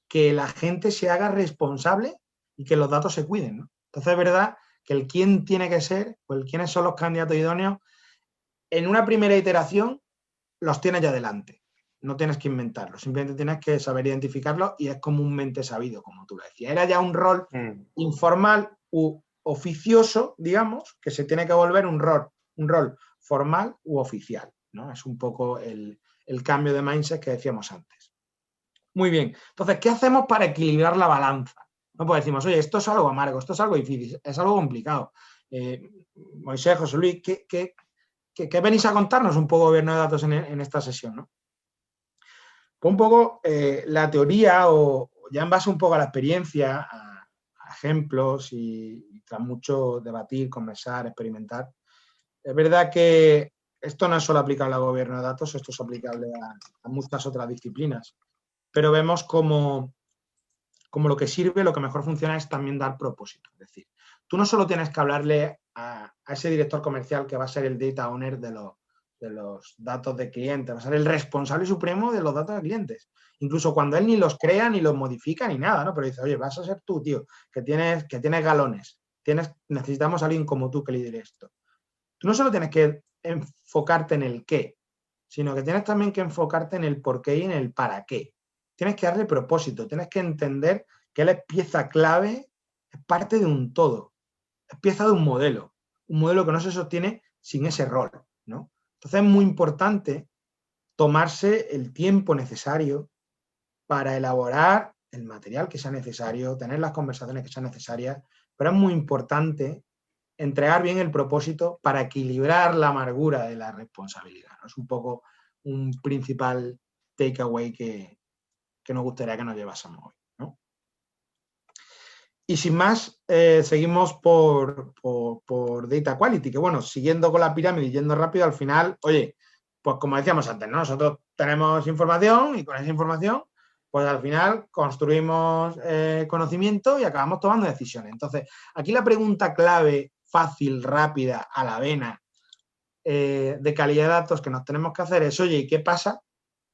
que la gente se haga responsable y que los datos se cuiden, ¿no? Entonces es verdad que el quién tiene que ser o el quiénes son los candidatos idóneos, en una primera iteración los tienes ya delante. No tienes que inventarlos, simplemente tienes que saber identificarlos y es comúnmente sabido, como tú lo decías. Era ya un rol informal u oficioso, digamos, que se tiene que volver un rol formal u oficial, ¿no? Es un poco el cambio de mindset que decíamos antes. Muy bien. Entonces, ¿qué hacemos para equilibrar la balanza? No, pues decimos, oye, esto es algo amargo, esto es algo difícil, es algo complicado. Moisés, José Luis, ¿qué venís a contarnos un poco, gobierno de datos, en esta sesión, ¿no? Pues un poco la teoría, o ya en base un poco a la experiencia, a ejemplos y tras mucho debatir, conversar, experimentar. Es verdad que esto no es solo aplicable al gobierno de datos, esto es aplicable a muchas otras disciplinas. Pero vemos como lo que sirve, lo que mejor funciona es también dar propósito. Es decir, tú no solo tienes que hablarle a ese director comercial que va a ser el data owner de los datos de clientes, va a ser el responsable supremo de los datos de clientes. Incluso cuando él ni los crea, ni los modifica, ni nada, ¿no? Pero dice, oye, vas a ser tú, tío, que tienes galones, necesitamos a alguien como tú que lidere esto. Tú no solo tienes que enfocarte en el qué, sino que tienes también que enfocarte en el por qué y en el para qué. Tienes que darle propósito, tienes que entender que él es pieza clave, es parte de un todo, es pieza de un modelo que no se sostiene sin ese rol, ¿no? Entonces es muy importante tomarse el tiempo necesario para elaborar el material que sea necesario, tener las conversaciones que sean necesarias, pero es muy importante entregar bien el propósito para equilibrar la amargura de la responsabilidad, ¿no? Es un poco un principal takeaway que nos gustaría que nos llevásemos hoy, ¿no? Y sin más, seguimos por Data Quality, que bueno, siguiendo con la pirámide y yendo rápido, al final, oye, pues como decíamos antes, ¿no? Nosotros tenemos información y con esa información, pues al final construimos conocimiento y acabamos tomando decisiones. Entonces, aquí la pregunta clave, fácil, rápida, a la vena, de calidad de datos que nos tenemos que hacer es, oye, ¿y qué pasa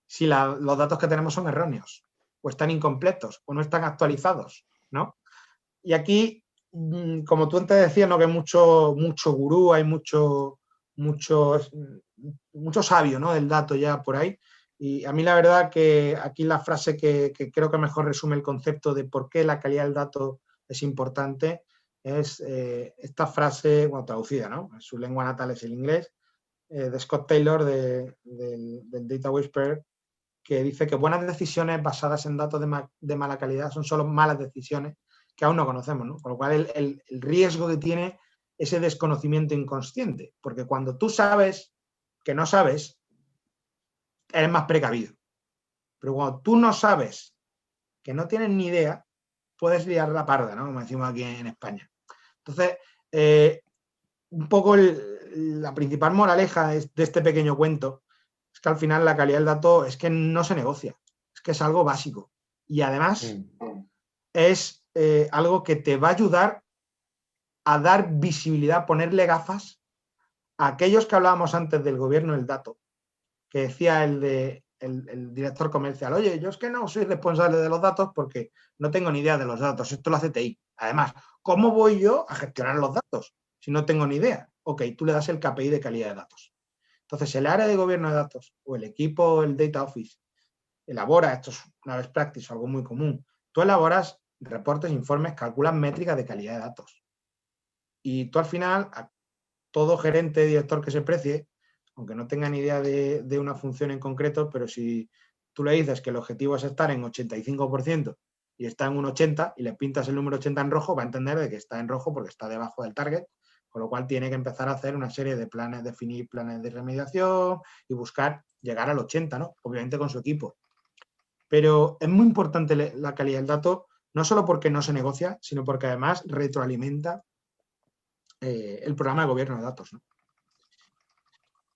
si los datos que tenemos son erróneos, o están incompletos, o no están actualizados, ¿no? Y aquí, como tú antes decías, ¿no? Que hay mucho gurú, hay mucho sabio, ¿no? Del dato ya por ahí. Y a mí la verdad que aquí la frase que creo que mejor resume el concepto de por qué la calidad del dato es importante es esta frase, bueno, traducida, ¿no? Su lengua natal es el inglés, de Scott Taylor, del Data Whisperer, que dice que buenas decisiones basadas en datos de mala calidad son solo malas decisiones que aún no conocemos, ¿no? Con lo cual el riesgo que tiene ese desconocimiento inconsciente, porque cuando tú sabes que no sabes, eres más precavido. Pero cuando tú no sabes, que no tienes ni idea, puedes liar la parda, ¿no? Como decimos aquí en España. Entonces, un poco la principal moraleja de este pequeño cuento es que al final la calidad del dato es que no se negocia, es que es algo básico. Y además es algo que te va a ayudar a dar visibilidad, ponerle gafas a aquellos que hablábamos antes del gobierno del dato, que decía el director comercial, oye, yo es que no soy responsable de los datos porque no tengo ni idea de los datos, esto lo hace TI. Además, ¿cómo voy yo a gestionar los datos si no tengo ni idea? Ok, tú le das el KPI de calidad de datos. Entonces, el área de gobierno de datos o el equipo, el Data Office, elabora, esto es una best practice, algo muy común, tú elaboras reportes, informes, calculas métricas de calidad de datos. Y tú al final, a todo gerente, director que se precie, aunque no tenga ni idea de una función en concreto, pero si tú le dices que el objetivo es estar en 85% y está en un 80% y le pintas el número 80 en rojo, va a entender de que está en rojo porque está debajo del target, con lo cual tiene que empezar a hacer una serie de planes, definir planes de remediación y buscar llegar al 80, ¿no? Obviamente con su equipo. Pero es muy importante la calidad del dato, no solo porque no se negocia, sino porque además retroalimenta el programa de gobierno de datos, ¿no?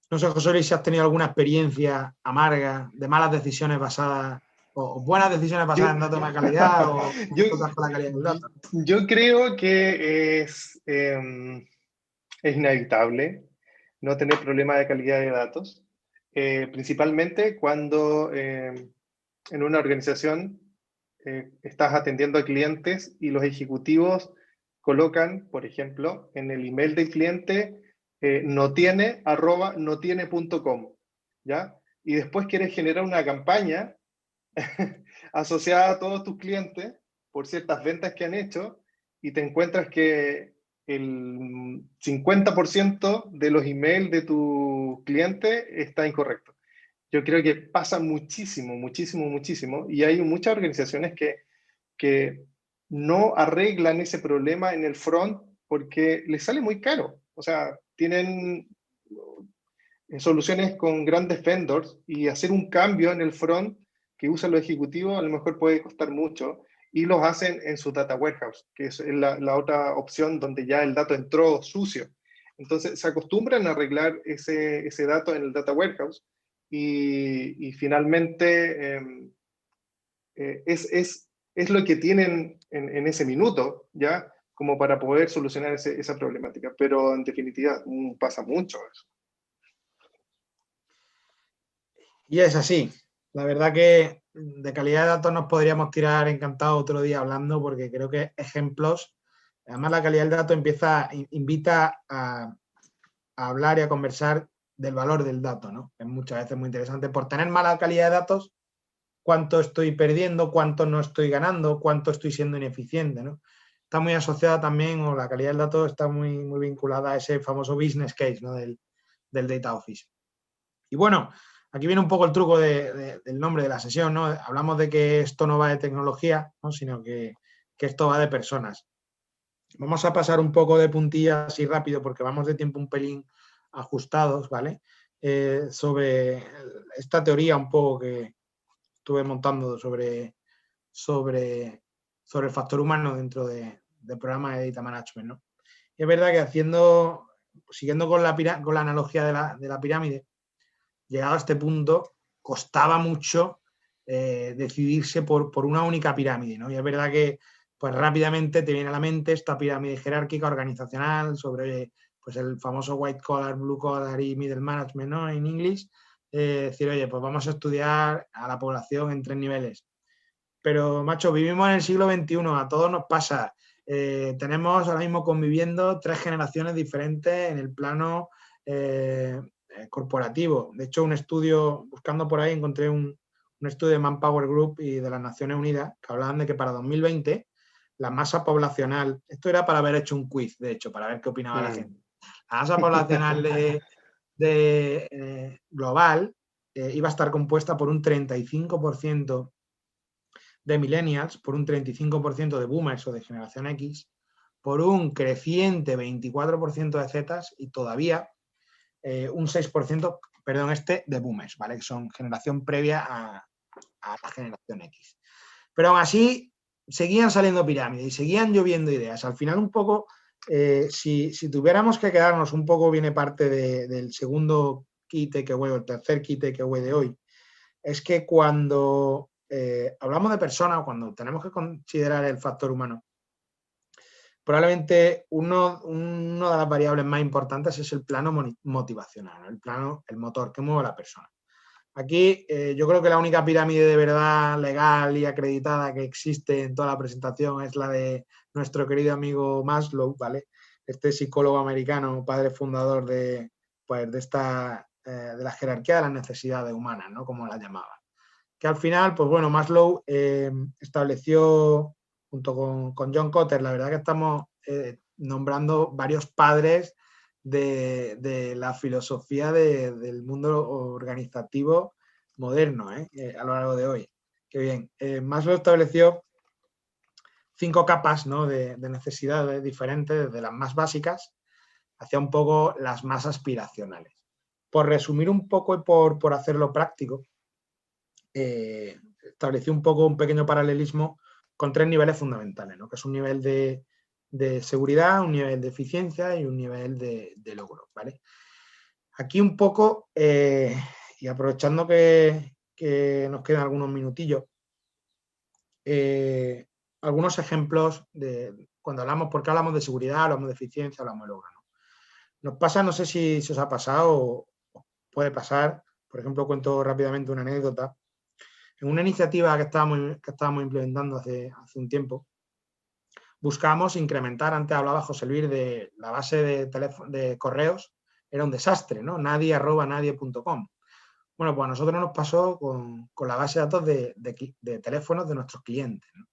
No sé, José Luis, si has tenido alguna experiencia amarga de malas decisiones basadas o buenas decisiones basadas en datos de mala calidad o cosas con la calidad del dato. Yo creo que es inevitable no tener problemas de calidad de datos, principalmente cuando en una organización estás atendiendo a clientes y los ejecutivos colocan, por ejemplo, en el email del cliente notiene@notiene.com, ¿ya? Y después quieres generar una campaña asociada a todos tus clientes por ciertas ventas que han hecho y te encuentras que el 50% de los emails de tu cliente está incorrecto. Yo creo que pasa muchísimo, muchísimo, muchísimo, y hay muchas organizaciones que no arreglan ese problema en el front porque les sale muy caro. O sea, tienen soluciones con grandes vendors y hacer un cambio en el front que usan los ejecutivos a lo mejor puede costar mucho y los hacen en su data warehouse, que es la otra opción donde ya el dato entró sucio. Entonces se acostumbran a arreglar ese dato en el data warehouse y finalmente es lo que tienen en ese minuto, ¿ya? Como para poder solucionar esa problemática. Pero en definitiva pasa mucho eso. Y es así. La verdad que de calidad de datos nos podríamos tirar encantado otro día hablando, porque creo que ejemplos, además la calidad del dato invita a hablar y a conversar del valor del dato, ¿no? Es muchas veces muy interesante. Por tener mala calidad de datos, cuánto estoy perdiendo, cuánto no estoy ganando, cuánto estoy siendo ineficiente, ¿no? Está muy asociada también, o la calidad del dato está muy, muy vinculada a ese famoso business case, ¿no? del Data Office. Y bueno, aquí viene un poco el truco del nombre de la sesión, ¿no? Hablamos de que esto no va de tecnología, ¿no? Sino que esto va de personas. Vamos a pasar un poco de puntillas así rápido porque vamos de tiempo un pelín ajustados, ¿vale? Sobre esta teoría un poco que estuve montando sobre el factor humano dentro del programa de Data Management, ¿no? Y es verdad que siguiendo con la analogía de la pirámide, llegado a este punto, costaba mucho decidirse por una única pirámide, ¿no? Y es verdad que pues rápidamente te viene a la mente esta pirámide jerárquica organizacional sobre pues el famoso white collar, blue collar y middle management, ¿no? En inglés, decir, oye, pues vamos a estudiar a la población en 3 niveles. Pero, macho, vivimos en el siglo XXI, a todos nos pasa. Tenemos ahora mismo conviviendo 3 generaciones diferentes en el plano corporativo. De hecho, un estudio, buscando por ahí, encontré un estudio de Manpower Group y de las Naciones Unidas que hablaban de que para 2020 la masa poblacional, esto era para haber hecho un quiz, de hecho, para ver qué opinaba la gente. La masa poblacional global iba a estar compuesta por un 35% de millennials, por un 35% de boomers o de generación X, por un creciente 24% de Zetas y todavía un 6%, perdón, de boomers, ¿vale? Que son generación previa a la generación X. Pero aún así seguían saliendo pirámides y seguían lloviendo ideas. Al final un poco, si tuviéramos que quedarnos un poco, viene parte del segundo key takeaway o el tercer key takeaway de hoy, es que cuando hablamos de personas o cuando tenemos que considerar el factor humano, probablemente una de las variables más importantes es el plano motivacional, el motor que mueve a la persona. Aquí yo creo que la única pirámide de verdad legal y acreditada que existe en toda la presentación es la de nuestro querido amigo Maslow, ¿vale? Este psicólogo americano, padre fundador de la jerarquía de las necesidades humanas, ¿no? Como la llamaba. Que al final, pues bueno, Maslow estableció, junto con John Kotter, la verdad que estamos nombrando varios padres de la filosofía del mundo organizativo moderno a lo largo de hoy. Qué bien. Maslow estableció 5 capas, ¿no? de necesidades diferentes, desde las más básicas hacia un poco las más aspiracionales. Por resumir un poco y por hacerlo práctico, estableció un poco un pequeño paralelismo con 3 niveles fundamentales, ¿no? Que es un nivel de seguridad, un nivel de eficiencia y un nivel de logro, ¿vale? Aquí un poco, y aprovechando que nos quedan algunos minutillos, algunos ejemplos de cuando hablamos, porque hablamos de seguridad, hablamos de eficiencia, hablamos de logro, ¿no? Nos pasa, no sé si os ha pasado o puede pasar, por ejemplo, cuento rápidamente una anécdota. En una iniciativa que estábamos implementando hace un tiempo, buscábamos incrementar, antes hablaba José Luis de la base de correos, era un desastre, ¿no? nadie@nadie.com. Bueno, pues a nosotros nos pasó con la base de datos de teléfonos de nuestros clientes, ¿no?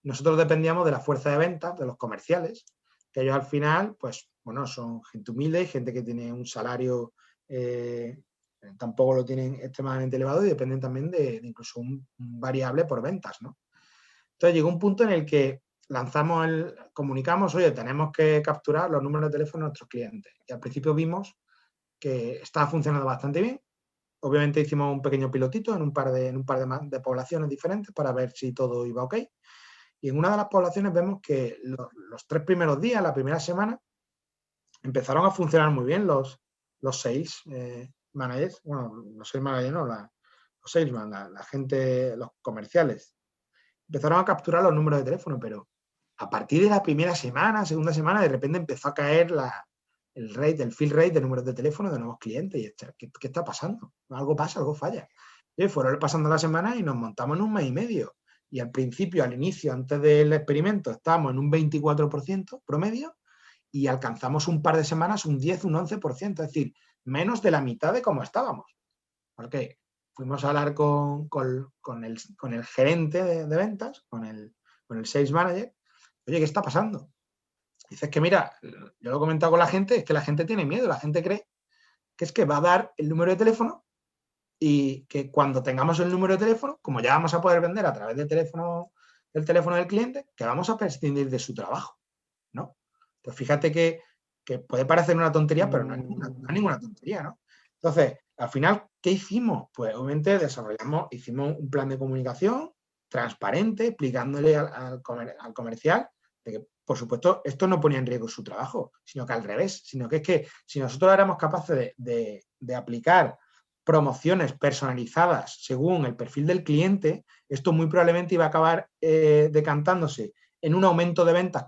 Nosotros dependíamos de la fuerza de ventas, de los comerciales, que ellos al final, pues, bueno, son gente humilde, gente que tiene un salario tampoco lo tienen extremadamente elevado y dependen también de incluso un variable por ventas, ¿no? Entonces llegó un punto en el que comunicamos, oye, tenemos que capturar los números de teléfono de nuestros clientes. Y al principio vimos que estaba funcionando bastante bien. Obviamente hicimos un pequeño pilotito en un par de poblaciones diferentes para ver si todo iba ok. Y en una de las poblaciones vemos que los 3 primeros días, la primera semana, empezaron a funcionar muy bien los sales managers, bueno, los sales managers no, los salesman, la gente, los comerciales. Empezaron a capturar los números de teléfono, pero a partir de la primera semana, segunda semana, de repente empezó a caer el fill rate de números de teléfono de nuevos clientes. Y ¿qué está pasando? Algo pasa, algo falla. Y fueron pasando las semanas y nos montamos en un mes y medio. Y al principio, al inicio, antes del experimento, estábamos en un 24% promedio y alcanzamos un par de semanas un 10, un 11%, es decir, menos de la mitad de cómo estábamos. Porque fuimos a hablar con el gerente de ventas, con el sales manager. Oye, ¿qué está pasando? Dices que mira, yo lo he comentado con la gente, es que la gente tiene miedo, la gente cree que es que va a dar el número de teléfono y que cuando tengamos el número de teléfono, como ya vamos a poder vender a través del teléfono del cliente, que vamos a prescindir de su trabajo, ¿no? Pues fíjate que puede parecer una tontería, pero no es ninguna tontería, ¿no? Entonces, al final, ¿qué hicimos? Pues obviamente hicimos un plan de comunicación transparente, explicándole al comercial de que, por supuesto, esto no ponía en riesgo su trabajo, sino que al revés, sino que es que si nosotros éramos capaces de aplicar promociones personalizadas según el perfil del cliente, esto muy probablemente iba a acabar decantándose en un aumento de ventas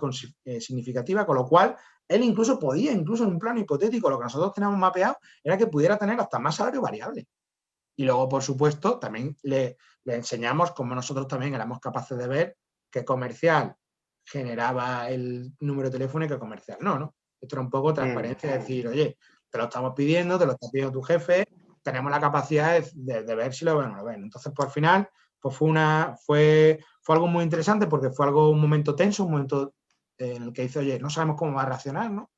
significativa, con lo cual él incluso en un plano hipotético, lo que nosotros teníamos mapeado era que pudiera tener hasta más salario variable. Y luego, por supuesto, también le enseñamos cómo nosotros también éramos capaces de ver qué comercial generaba el número de teléfono y qué comercial no. Esto era un poco transparencia, de decir, oye, te lo estamos pidiendo, te lo está pidiendo tu jefe, tenemos la capacidad de ver si lo ven o no lo ven. Entonces, pues al final, pues fue algo muy interesante porque fue un momento tenso, un momento en el que dice, oye, no sabemos cómo va a reaccionar, ¿no?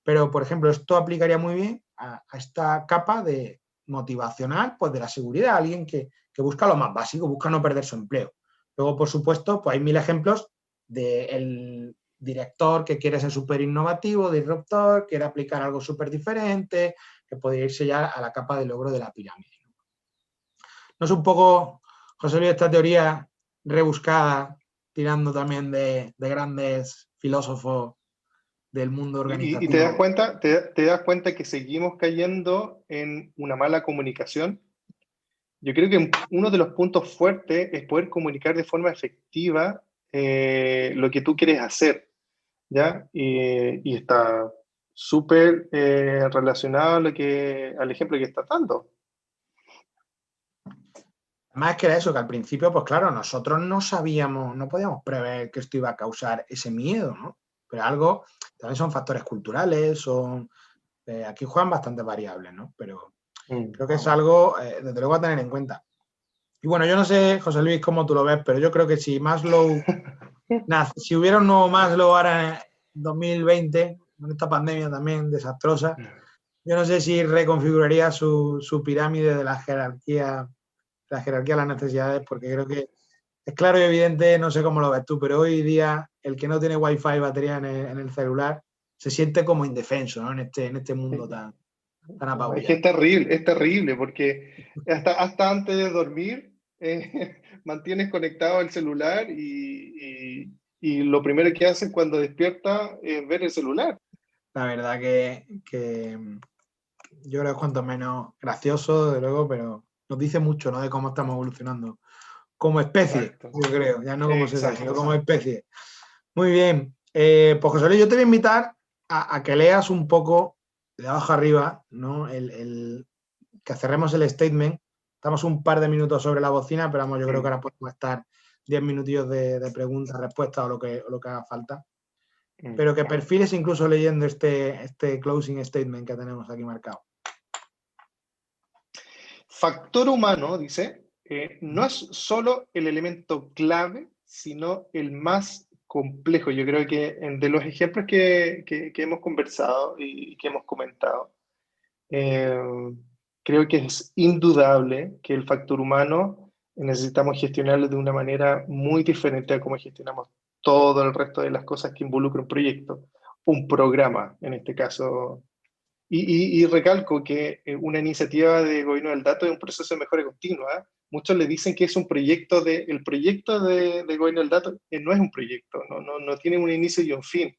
Pero, por ejemplo, esto aplicaría muy bien a esta capa de motivacional, pues de la seguridad, alguien que busca lo más básico, busca no perder su empleo. Luego, por supuesto, pues hay 1000 ejemplos del director que quiere ser súper innovativo, disruptor, quiere aplicar algo súper diferente, que podría irse ya a la capa de logro de la pirámide. ¿No es un poco, José Luis, esta teoría rebuscada, tirando también de grandes filósofos del mundo organizativo? Y te das cuenta que seguimos cayendo en una mala comunicación. Yo creo que uno de los puntos fuertes es poder comunicar de forma efectiva lo que tú quieres hacer, ¿ya? Y está súper relacionado al ejemplo que estás dando. Más que era eso, que al principio, pues claro, nosotros no sabíamos, no podíamos prever que esto iba a causar ese miedo, ¿no? Pero también son factores culturales, aquí juegan bastantes variables, ¿no? Pero creo que es algo, desde luego, a tener en cuenta. Y bueno, yo no sé, José Luis, cómo tú lo ves, pero yo creo que si si hubiera un nuevo Maslow ahora en 2020, con esta pandemia también desastrosa, yo no sé si reconfiguraría su pirámide de la jerarquía de las necesidades, porque creo que es claro y evidente, no sé cómo lo ves tú, pero hoy día el que no tiene wifi, batería en el celular, se siente como indefenso, ¿no? En este mundo tan apabullado. Es que es terrible, porque hasta antes de dormir mantienes conectado el celular y lo primero que haces cuando despierta es ver el celular. La verdad que yo creo que es cuanto menos gracioso, de luego, pero nos dice mucho, ¿no? De cómo estamos evolucionando como especie. Exacto. Yo creo, ya no como sociedad, sino como especie. Muy bien. Pues José Luis, yo te voy a invitar a que leas un poco de abajo arriba, ¿no? Que cerremos el statement. Estamos un par de minutos sobre la bocina, pero vamos, yo creo que ahora podemos estar 10 minutillos de preguntas, respuestas o lo que haga falta. Pero que perfiles incluso leyendo este closing statement que tenemos aquí marcado. Factor humano, dice, no es solo el elemento clave, sino el más complejo. Yo creo que de los ejemplos que hemos conversado y que hemos comentado, creo que es indudable que el factor humano necesitamos gestionarlo de una manera muy diferente a cómo gestionamos todo el resto de las cosas que involucra un proyecto, un programa en este caso. Y recalco que una iniciativa de gobierno del dato es un proceso de mejora continua. Muchos le dicen que es el proyecto de gobierno del dato no es un proyecto, no tiene un inicio y un fin.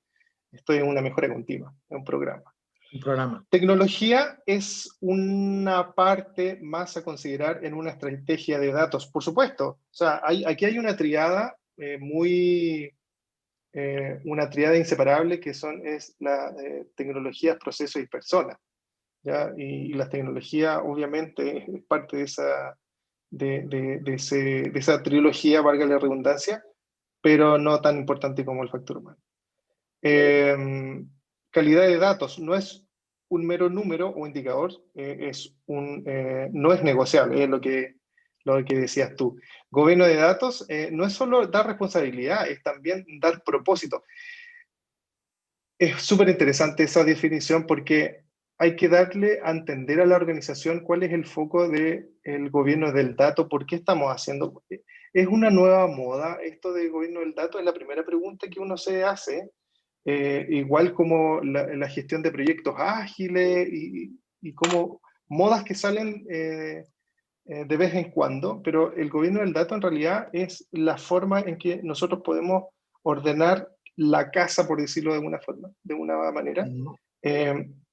Esto es una mejora continua, es un programa. un programa. Tecnología es una parte más a considerar en una estrategia de datos, por supuesto. O sea, aquí hay una triada una triada inseparable que es la tecnología, procesos y personas. ¿Ya? Y las tecnologías, obviamente, es parte de esa trilogía, valga la redundancia, pero no tan importante como el factor humano. Calidad de datos no es un mero número o indicador, no es negociable, es lo que decías tú. Gobierno de datos no es solo dar responsabilidad, es también dar propósito. Es súper interesante esa definición porque hay que darle a entender a la organización cuál es el foco del gobierno del dato, por qué estamos haciendo. ¿Es una nueva moda esto del gobierno del dato? Es la primera pregunta que uno se hace, igual como la gestión de proyectos ágiles y como modas que salen de vez en cuando, pero el gobierno del dato en realidad es la forma en que nosotros podemos ordenar la casa, por decirlo de alguna forma, de una manera,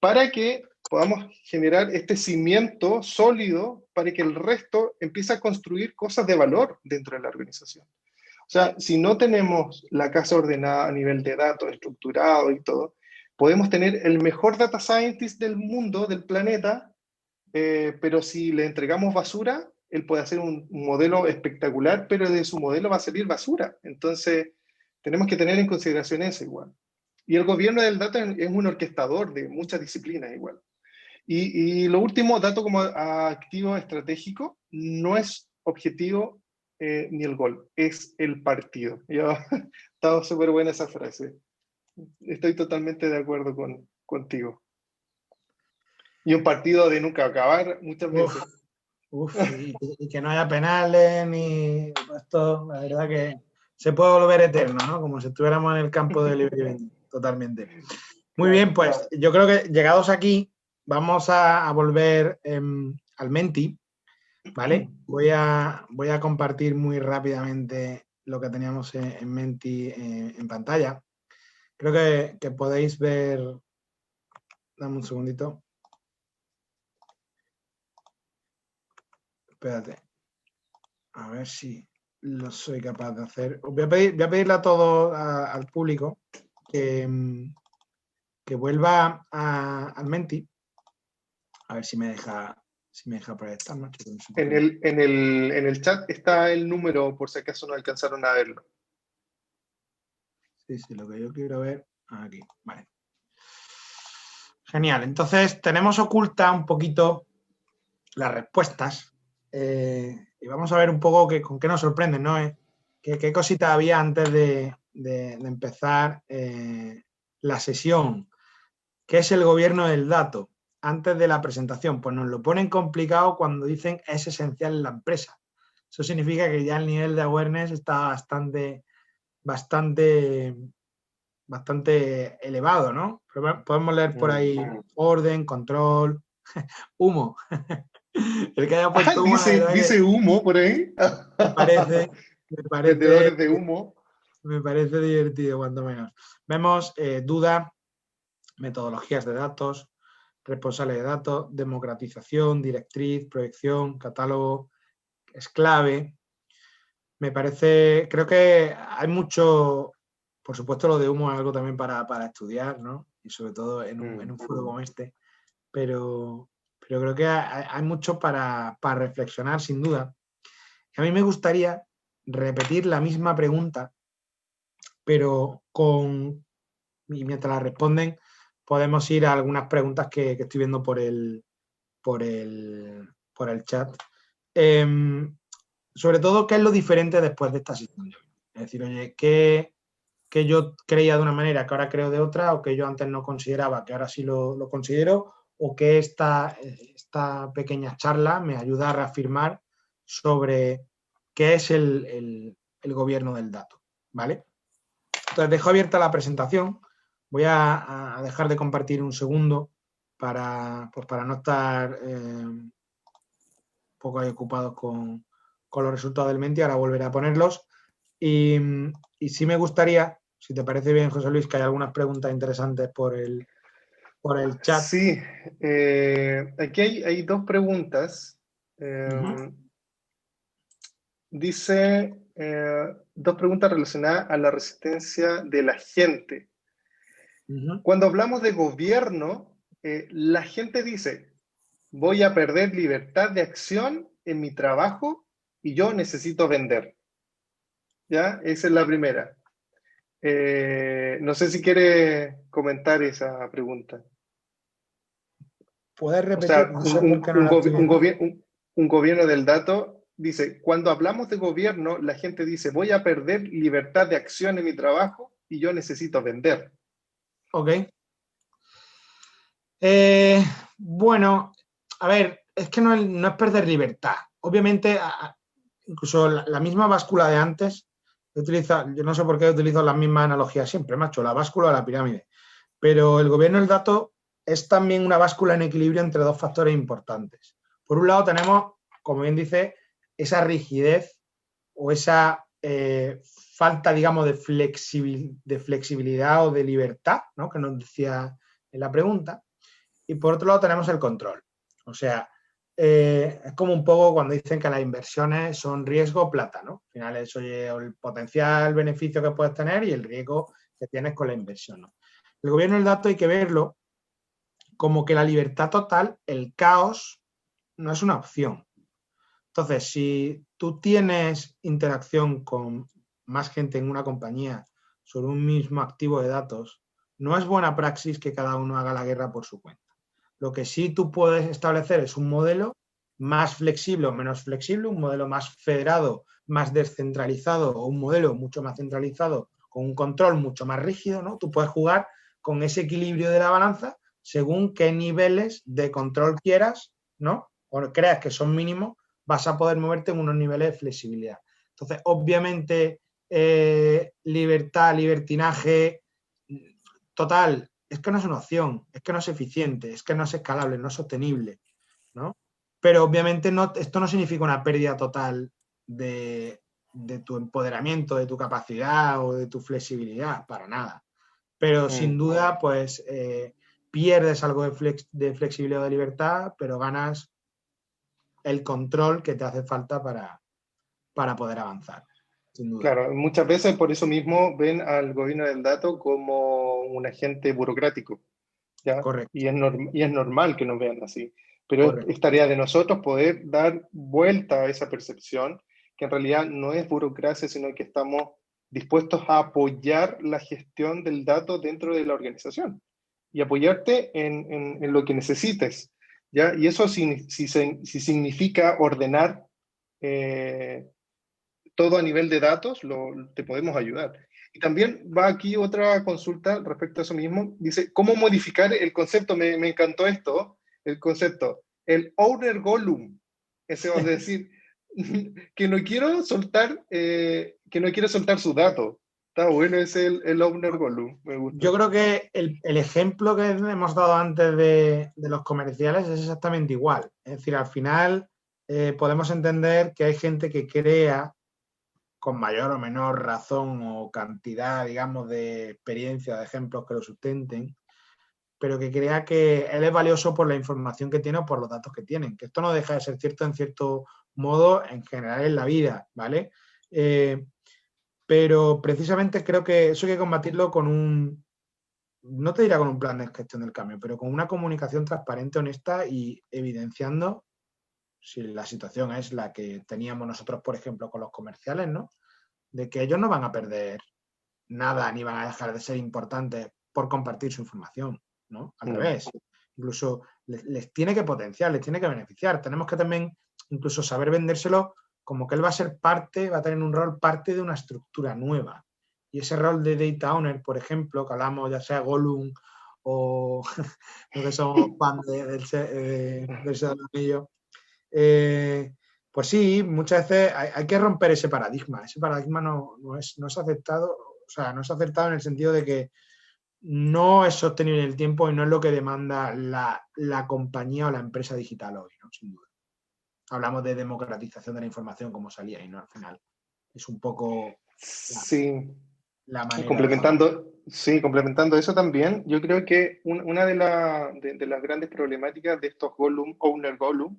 para que podamos generar este cimiento sólido para que el resto empiece a construir cosas de valor dentro de la organización. O sea, si no tenemos la casa ordenada a nivel de datos, estructurado y todo, podemos tener el mejor data scientist del mundo, del planeta, pero si le entregamos basura, él puede hacer un modelo espectacular, pero de su modelo va a salir basura. Entonces, tenemos que tener en consideración eso igual. Y el gobierno del dato es un orquestador de muchas disciplinas igual. Y lo último, dato como activo estratégico, no es objetivo ni el gol, es el partido. Estaba súper buena esa frase. Estoy totalmente de acuerdo contigo. Y un partido de nunca acabar muchas veces. Y que no haya penales ni esto, la verdad que se puede volver eterno, ¿no? Como si estuviéramos en el campo de libre totalmente. Muy bien, pues yo creo que llegados aquí vamos a volver al Menti, ¿vale? Voy a compartir muy rápidamente lo que teníamos en Menti en pantalla. Creo que podéis ver. Dame un segundito. Espérate. A ver si lo soy capaz de hacer. Voy a pedirle a todo al público que vuelva al Menti. A ver si me deja proyectar, ¿no? En el chat está el número, por si acaso no alcanzaron a verlo. Sí, lo que yo quiero ver aquí. Vale. Genial. Entonces, tenemos oculta un poquito las respuestas y vamos a ver un poco con qué nos sorprenden, ¿no? ¿Qué cositas había antes de empezar la sesión? ¿Qué es el gobierno del dato? Antes de la presentación, pues nos lo ponen complicado cuando dicen es esencial en la empresa. Eso significa que ya el nivel de awareness está bastante elevado, ¿no? Pero podemos leer por ahí orden, control, humo. El que haya puesto humo, dice humo por ahí. Me parece Vendedores de humo. Me parece divertido, cuanto menos. Vemos duda, metodologías de datos, responsable de datos, democratización, directriz, proyección, catálogo, es clave. Me parece, creo que hay mucho, por supuesto lo de humo es algo también para estudiar, ¿no? Y sobre todo en un foro como este, pero creo que hay mucho para reflexionar, sin duda. A mí me gustaría repetir la misma pregunta, pero y mientras la responden, podemos ir a algunas preguntas que estoy viendo por el chat. Sobre todo, ¿qué es lo diferente después de esta sesión? Es decir, oye, ¿qué yo creía de una manera que ahora creo de otra, o que yo antes no consideraba que ahora sí lo considero, o que esta pequeña charla me ayuda a reafirmar sobre qué es el gobierno del dato, ¿vale? Entonces, dejo abierta la presentación. Voy a dejar de compartir un segundo para no estar un poco ahí ocupados con los resultados del Menti. Ahora volveré a ponerlos. Y sí me gustaría, si te parece bien, José Luis, que hay algunas preguntas interesantes por el por el chat. Sí, aquí hay dos preguntas. Ujú, Dice, dos preguntas relacionadas a la resistencia de la gente. ujú. Cuando hablamos de gobierno, la gente dice, voy a perder libertad de acción en mi trabajo y yo necesito vender. ¿Ya? Esa es la primera. No sé si quiere comentar esa pregunta. ¿Puedes O repetir? sea, No sé por qué no la estoy viendo. un gobierno del dato dice, cuando hablamos de gobierno, la gente dice, voy a perder libertad de acción en mi trabajo y yo necesito vender. Ok. Bueno, a ver, es que no es perder libertad. Obviamente, incluso la misma báscula de antes, yo no sé por qué utilizo las mismas analogías siempre, macho, la báscula o la pirámide. Pero el gobierno del dato es también una báscula en equilibrio entre dos factores importantes. Por un lado tenemos, como bien dice, esa rigidez o esa falta, digamos, de flexibilidad o de libertad, ¿no? Que nos decía en la pregunta. Y por otro lado tenemos el control. O sea, es como un poco cuando dicen que las inversiones son riesgo plata, ¿no? Al final eso es el potencial beneficio que puedes tener y el riesgo que tienes con la inversión, ¿no? El gobierno del dato hay que verlo como que la libertad total, el caos, no es una opción. Entonces, si tú tienes interacción con más gente en una compañía sobre un mismo activo de datos, no es buena praxis que cada uno haga la guerra por su cuenta. Lo que sí tú puedes establecer es un modelo más flexible o menos flexible, un modelo más federado, más descentralizado o un modelo mucho más centralizado con un control mucho más rígido, ¿no? Tú puedes jugar con ese equilibrio de la balanza según qué niveles de control quieras, ¿no? O creas que son mínimos, vas a poder moverte en unos niveles de flexibilidad. Entonces, obviamente, libertad, libertinaje total, es que no es una opción, es que no es eficiente, es que no es escalable, no es sostenible, ¿no? Pero obviamente esto no significa una pérdida total de tu empoderamiento, de tu capacidad o de tu flexibilidad, para nada. Pero sin duda, pues pierdes algo de flexibilidad o de libertad, pero ganas el control que te hace falta para poder avanzar, sin duda. Claro, muchas veces por eso mismo ven al gobierno del dato como un agente burocrático, ¿ya? Correcto, Y es normal que nos vean así. Pero correcto. es tarea de nosotros poder dar vuelta a esa percepción, que en realidad no es burocracia, sino que estamos dispuestos a apoyar la gestión del dato dentro de la organización y apoyarte en lo que necesites, ¿ya? Y eso si significa ordenar todo a nivel de datos, te podemos ayudar. Y también va aquí otra consulta respecto a eso mismo. Dice, ¿cómo modificar el concepto? Me encantó esto, el concepto. El owner Gollum. Ese va a decir, que no quiero soltar su dato. Está bueno ese el owner Gollum. Me gusta. Yo creo que el ejemplo que hemos dado antes de los comerciales es exactamente igual. Es decir, al final podemos entender que hay gente que crea con mayor o menor razón o cantidad, digamos, de experiencia, de ejemplos que lo sustenten, pero que crea que él es valioso por la información que tiene o por los datos que tienen. Que esto no deja de ser cierto en cierto modo en general en la vida, ¿vale? Pero precisamente creo que eso hay que combatirlo con no te dirá con un plan de gestión del cambio, pero con una comunicación transparente, honesta y evidenciando si la situación es la que teníamos nosotros, por ejemplo, con los comerciales, ¿no? De que ellos no van a perder nada ni van a dejar de ser importantes por compartir su información, ¿no? Al revés. Incluso les tiene que potenciar, les tiene que beneficiar. Tenemos que también incluso saber vendérselo como que él va a ser parte, va a tener un rol parte de una estructura nueva. Y ese rol de data owner, por ejemplo, que hablamos ya sea Gollum o lo que somos fan del Señor del Anillo, pues sí, muchas veces hay que romper ese paradigma. Ese paradigma no es aceptado, o sea, no es aceptado en el sentido de que no es sostenible en el tiempo y no es lo que demanda la compañía o la empresa digital hoy, ¿no? Sin duda. Hablamos de democratización de la información, como salía ahí, ¿no? Al final. Es un poco Sí, la manera de... Sí, complementando eso también, yo creo que una de las grandes problemáticas de estos Gollum, Owner Gollum,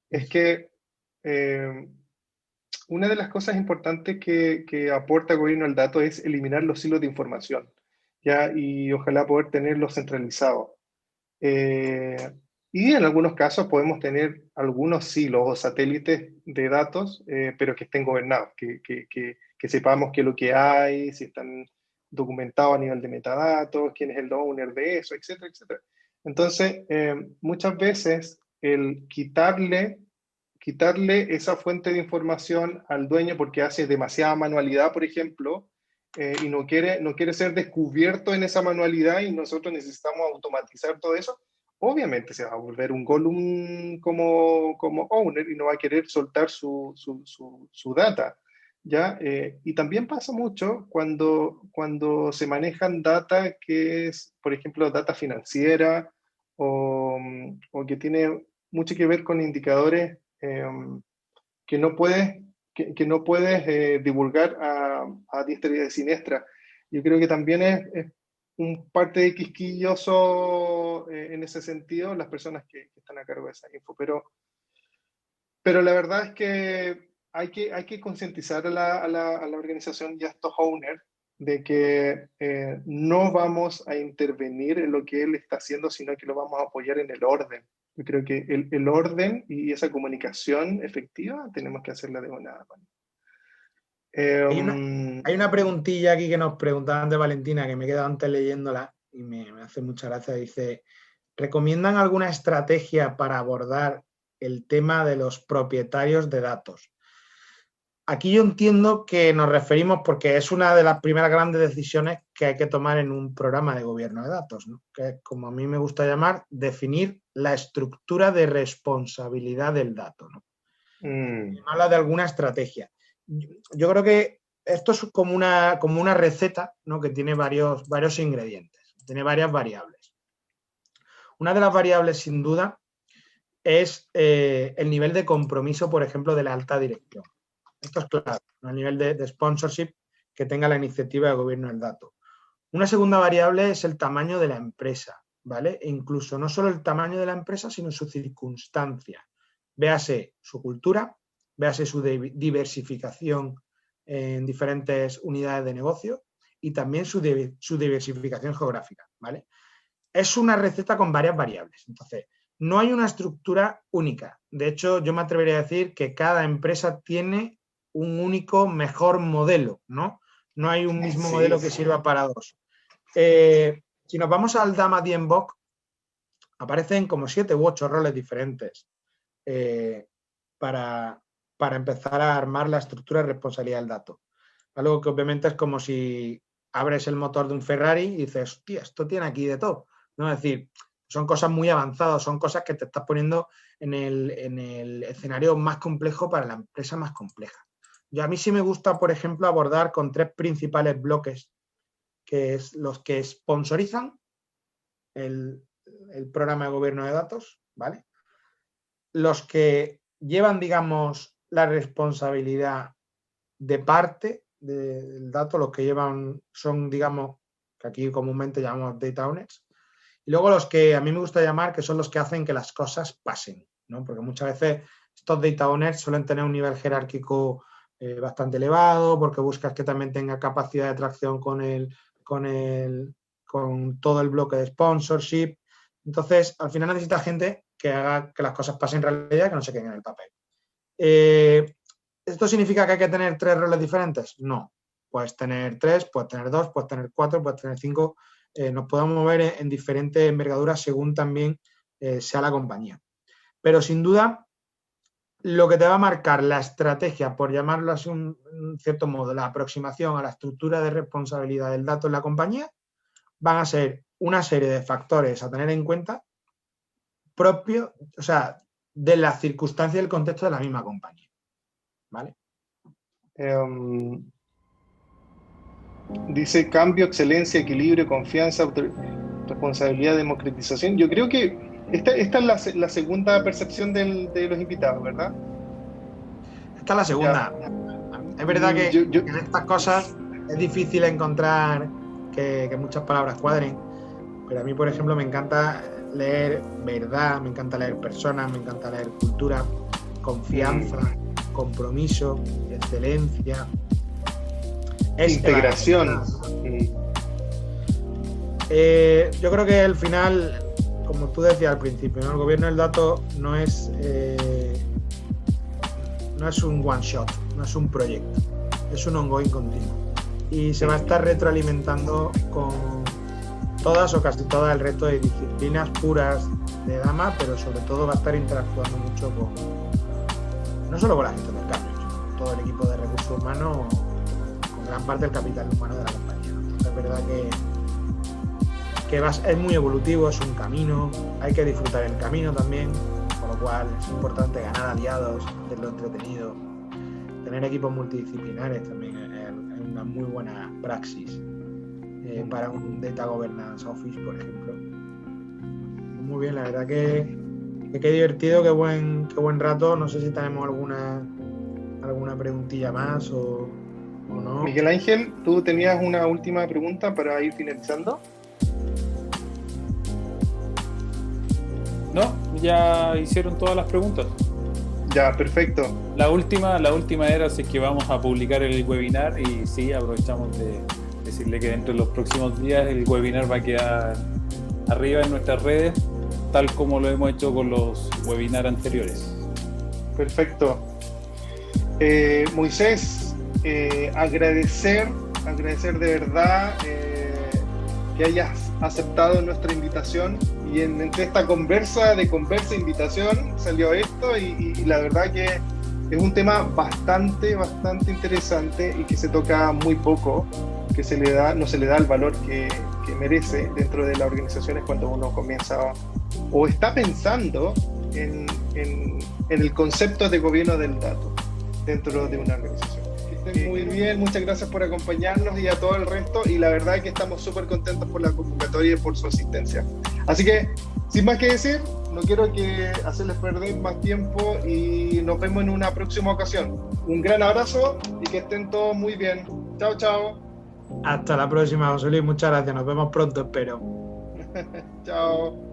es que eh, una de las cosas importantes que aporta el gobierno al dato es eliminar los silos de información, ¿ya? Y ojalá poder tenerlos centralizados. Eh, y en algunos casos podemos tener algunos silos o satélites de datos, pero que estén gobernados, que sepamos qué es lo que hay, si están documentados a nivel de metadatos, quién es el owner de eso, etcétera, etcétera. Entonces, muchas veces el quitarle esa fuente de información al dueño porque hace demasiada manualidad, por ejemplo, y no quiere ser descubierto en esa manualidad y nosotros necesitamos automatizar todo eso, obviamente se va a volver un Gollum como owner y no va a querer soltar su data. ¿Ya? Y también pasa mucho cuando se manejan data que es, por ejemplo, data financiera o que tiene mucho que ver con indicadores que no puedes, que no puedes divulgar a diestra y de siniestra. Yo creo que también es un parte de quisquilloso en ese sentido las personas que están a cargo de esa info, pero la verdad es que hay que concientizar a la organización y a estos owners de que no vamos a intervenir en lo que él está haciendo, sino que lo vamos a apoyar en el orden. Yo creo que el orden y esa comunicación efectiva tenemos que hacerla de una manera. Hay una preguntilla aquí que nos preguntaban de Valentina, que me he quedado antes leyéndola y me hace mucha gracia. Dice, ¿recomiendan alguna estrategia para abordar el tema de los propietarios de datos? Aquí yo entiendo que nos referimos, porque es una de las primeras grandes decisiones que hay que tomar en un programa de gobierno de datos, ¿no? Que es, como a mí me gusta llamar, definir la estructura de responsabilidad del dato, ¿no? Habla de alguna estrategia. Yo creo que esto es como una receta, ¿no? Que tiene varios ingredientes, tiene varias variables. Una de las variables, sin duda, es el nivel de compromiso, por ejemplo, de la alta dirección. Esto es claro, ¿no? El nivel de sponsorship que tenga la iniciativa de gobierno del dato. Una segunda variable es el tamaño de la empresa, ¿vale? E incluso no solo el tamaño de la empresa, sino su circunstancia. Véase su cultura, véase su diversificación en diferentes unidades de negocio y también su diversificación geográfica, ¿vale? Es una receta con varias variables. Entonces, no hay una estructura única. De hecho, yo me atrevería a decir que cada empresa tiene un único mejor modelo, ¿no? No hay un mismo modelo que sirva para dos. Si nos vamos al DAMA DMBOK, aparecen como 7 u 8 roles diferentes para empezar a armar la estructura de responsabilidad del dato. Algo que obviamente es como si abres el motor de un Ferrari y dices, hostia, esto tiene aquí de todo, ¿no? Es decir, son cosas muy avanzadas, son cosas que te estás poniendo en el escenario más complejo para la empresa más compleja. A mí sí me gusta, por ejemplo, abordar con 3 principales bloques, que es los que sponsorizan el programa de gobierno de datos, ¿vale? Los que llevan, digamos, la responsabilidad de parte del dato, los que llevan son, digamos, que aquí comúnmente llamamos data owners, y luego los que a mí me gusta llamar que son los que hacen que las cosas pasen, ¿no? Porque muchas veces estos data owners suelen tener un nivel jerárquico bastante elevado, porque buscas que también tenga capacidad de tracción con todo el bloque de sponsorship. Entonces, al final necesita gente que haga que las cosas pasen en realidad, que no se queden en el papel. ¿Esto significa que hay que tener 3 roles diferentes? No. Puedes tener 3, puedes tener 2, puedes tener 4, puedes tener 5. Nos podemos mover en diferentes envergaduras según también sea la compañía. Pero sin duda, lo que te va a marcar la estrategia, por llamarlo así en cierto modo, la aproximación a la estructura de responsabilidad del dato en la compañía, van a ser una serie de factores a tener en cuenta propios, o sea, de las circunstancias y el contexto de la misma compañía. ¿Vale? Dice cambio, excelencia, equilibrio, confianza, responsabilidad, democratización. Yo creo que esta es la segunda percepción de los invitados, ¿verdad? Esta es la segunda. Ya. Es verdad que en estas cosas es difícil encontrar que muchas palabras cuadren, pero a mí, por ejemplo, me encanta leer verdad, me encanta leer personas, me encanta leer cultura, confianza, compromiso, excelencia, integración. Yo creo que al final, como tú decías al principio, ¿no? El gobierno del dato no es un one shot, no es un proyecto, es un ongoing continuo y se va a estar retroalimentando con todas o casi todas el resto de disciplinas puras de Dama, pero sobre todo va a estar interactuando mucho no solo con la gestión del cambio, sino con todo el equipo de recursos humanos, con gran parte del capital humano de la compañía. Entonces, es verdad que es muy evolutivo, es un camino, hay que disfrutar el camino también, con lo cual es importante ganar aliados, hacerlo entretenido, tener equipos multidisciplinares también es una muy buena praxis para un Data Governance Office, por ejemplo. Muy bien, la verdad que qué divertido, qué buen rato. No sé si tenemos alguna preguntilla más o no. Miguel Ángel, ¿tú tenías una última pregunta para ir finalizando? No, ya hicieron todas las preguntas. Ya, perfecto. La última era si es que vamos a publicar el webinar, y sí, aprovechamos de decirle que dentro de los próximos días el webinar va a quedar arriba en nuestras redes, tal como lo hemos hecho con los webinars anteriores. Perfecto. Moisés, agradecer de verdad que hayas aceptado nuestra invitación, y entre esta conversa invitación salió esto, y la verdad que es un tema bastante interesante y que se toca muy poco, que no se le da el valor que merece dentro de las organizaciones cuando uno comienza o está pensando en el concepto de gobierno del dato dentro de una organización. Que estén muy bien, muchas gracias por acompañarnos y a todo el resto, y la verdad es que estamos súper contentos por la convocatoria y por su asistencia. Así que, sin más que decir, no quiero hacerles perder más tiempo y nos vemos en una próxima ocasión. Un gran abrazo y que estén todos muy bien. Chao, chao. Hasta la próxima, José Luis. Muchas gracias. Nos vemos pronto, espero. Chao.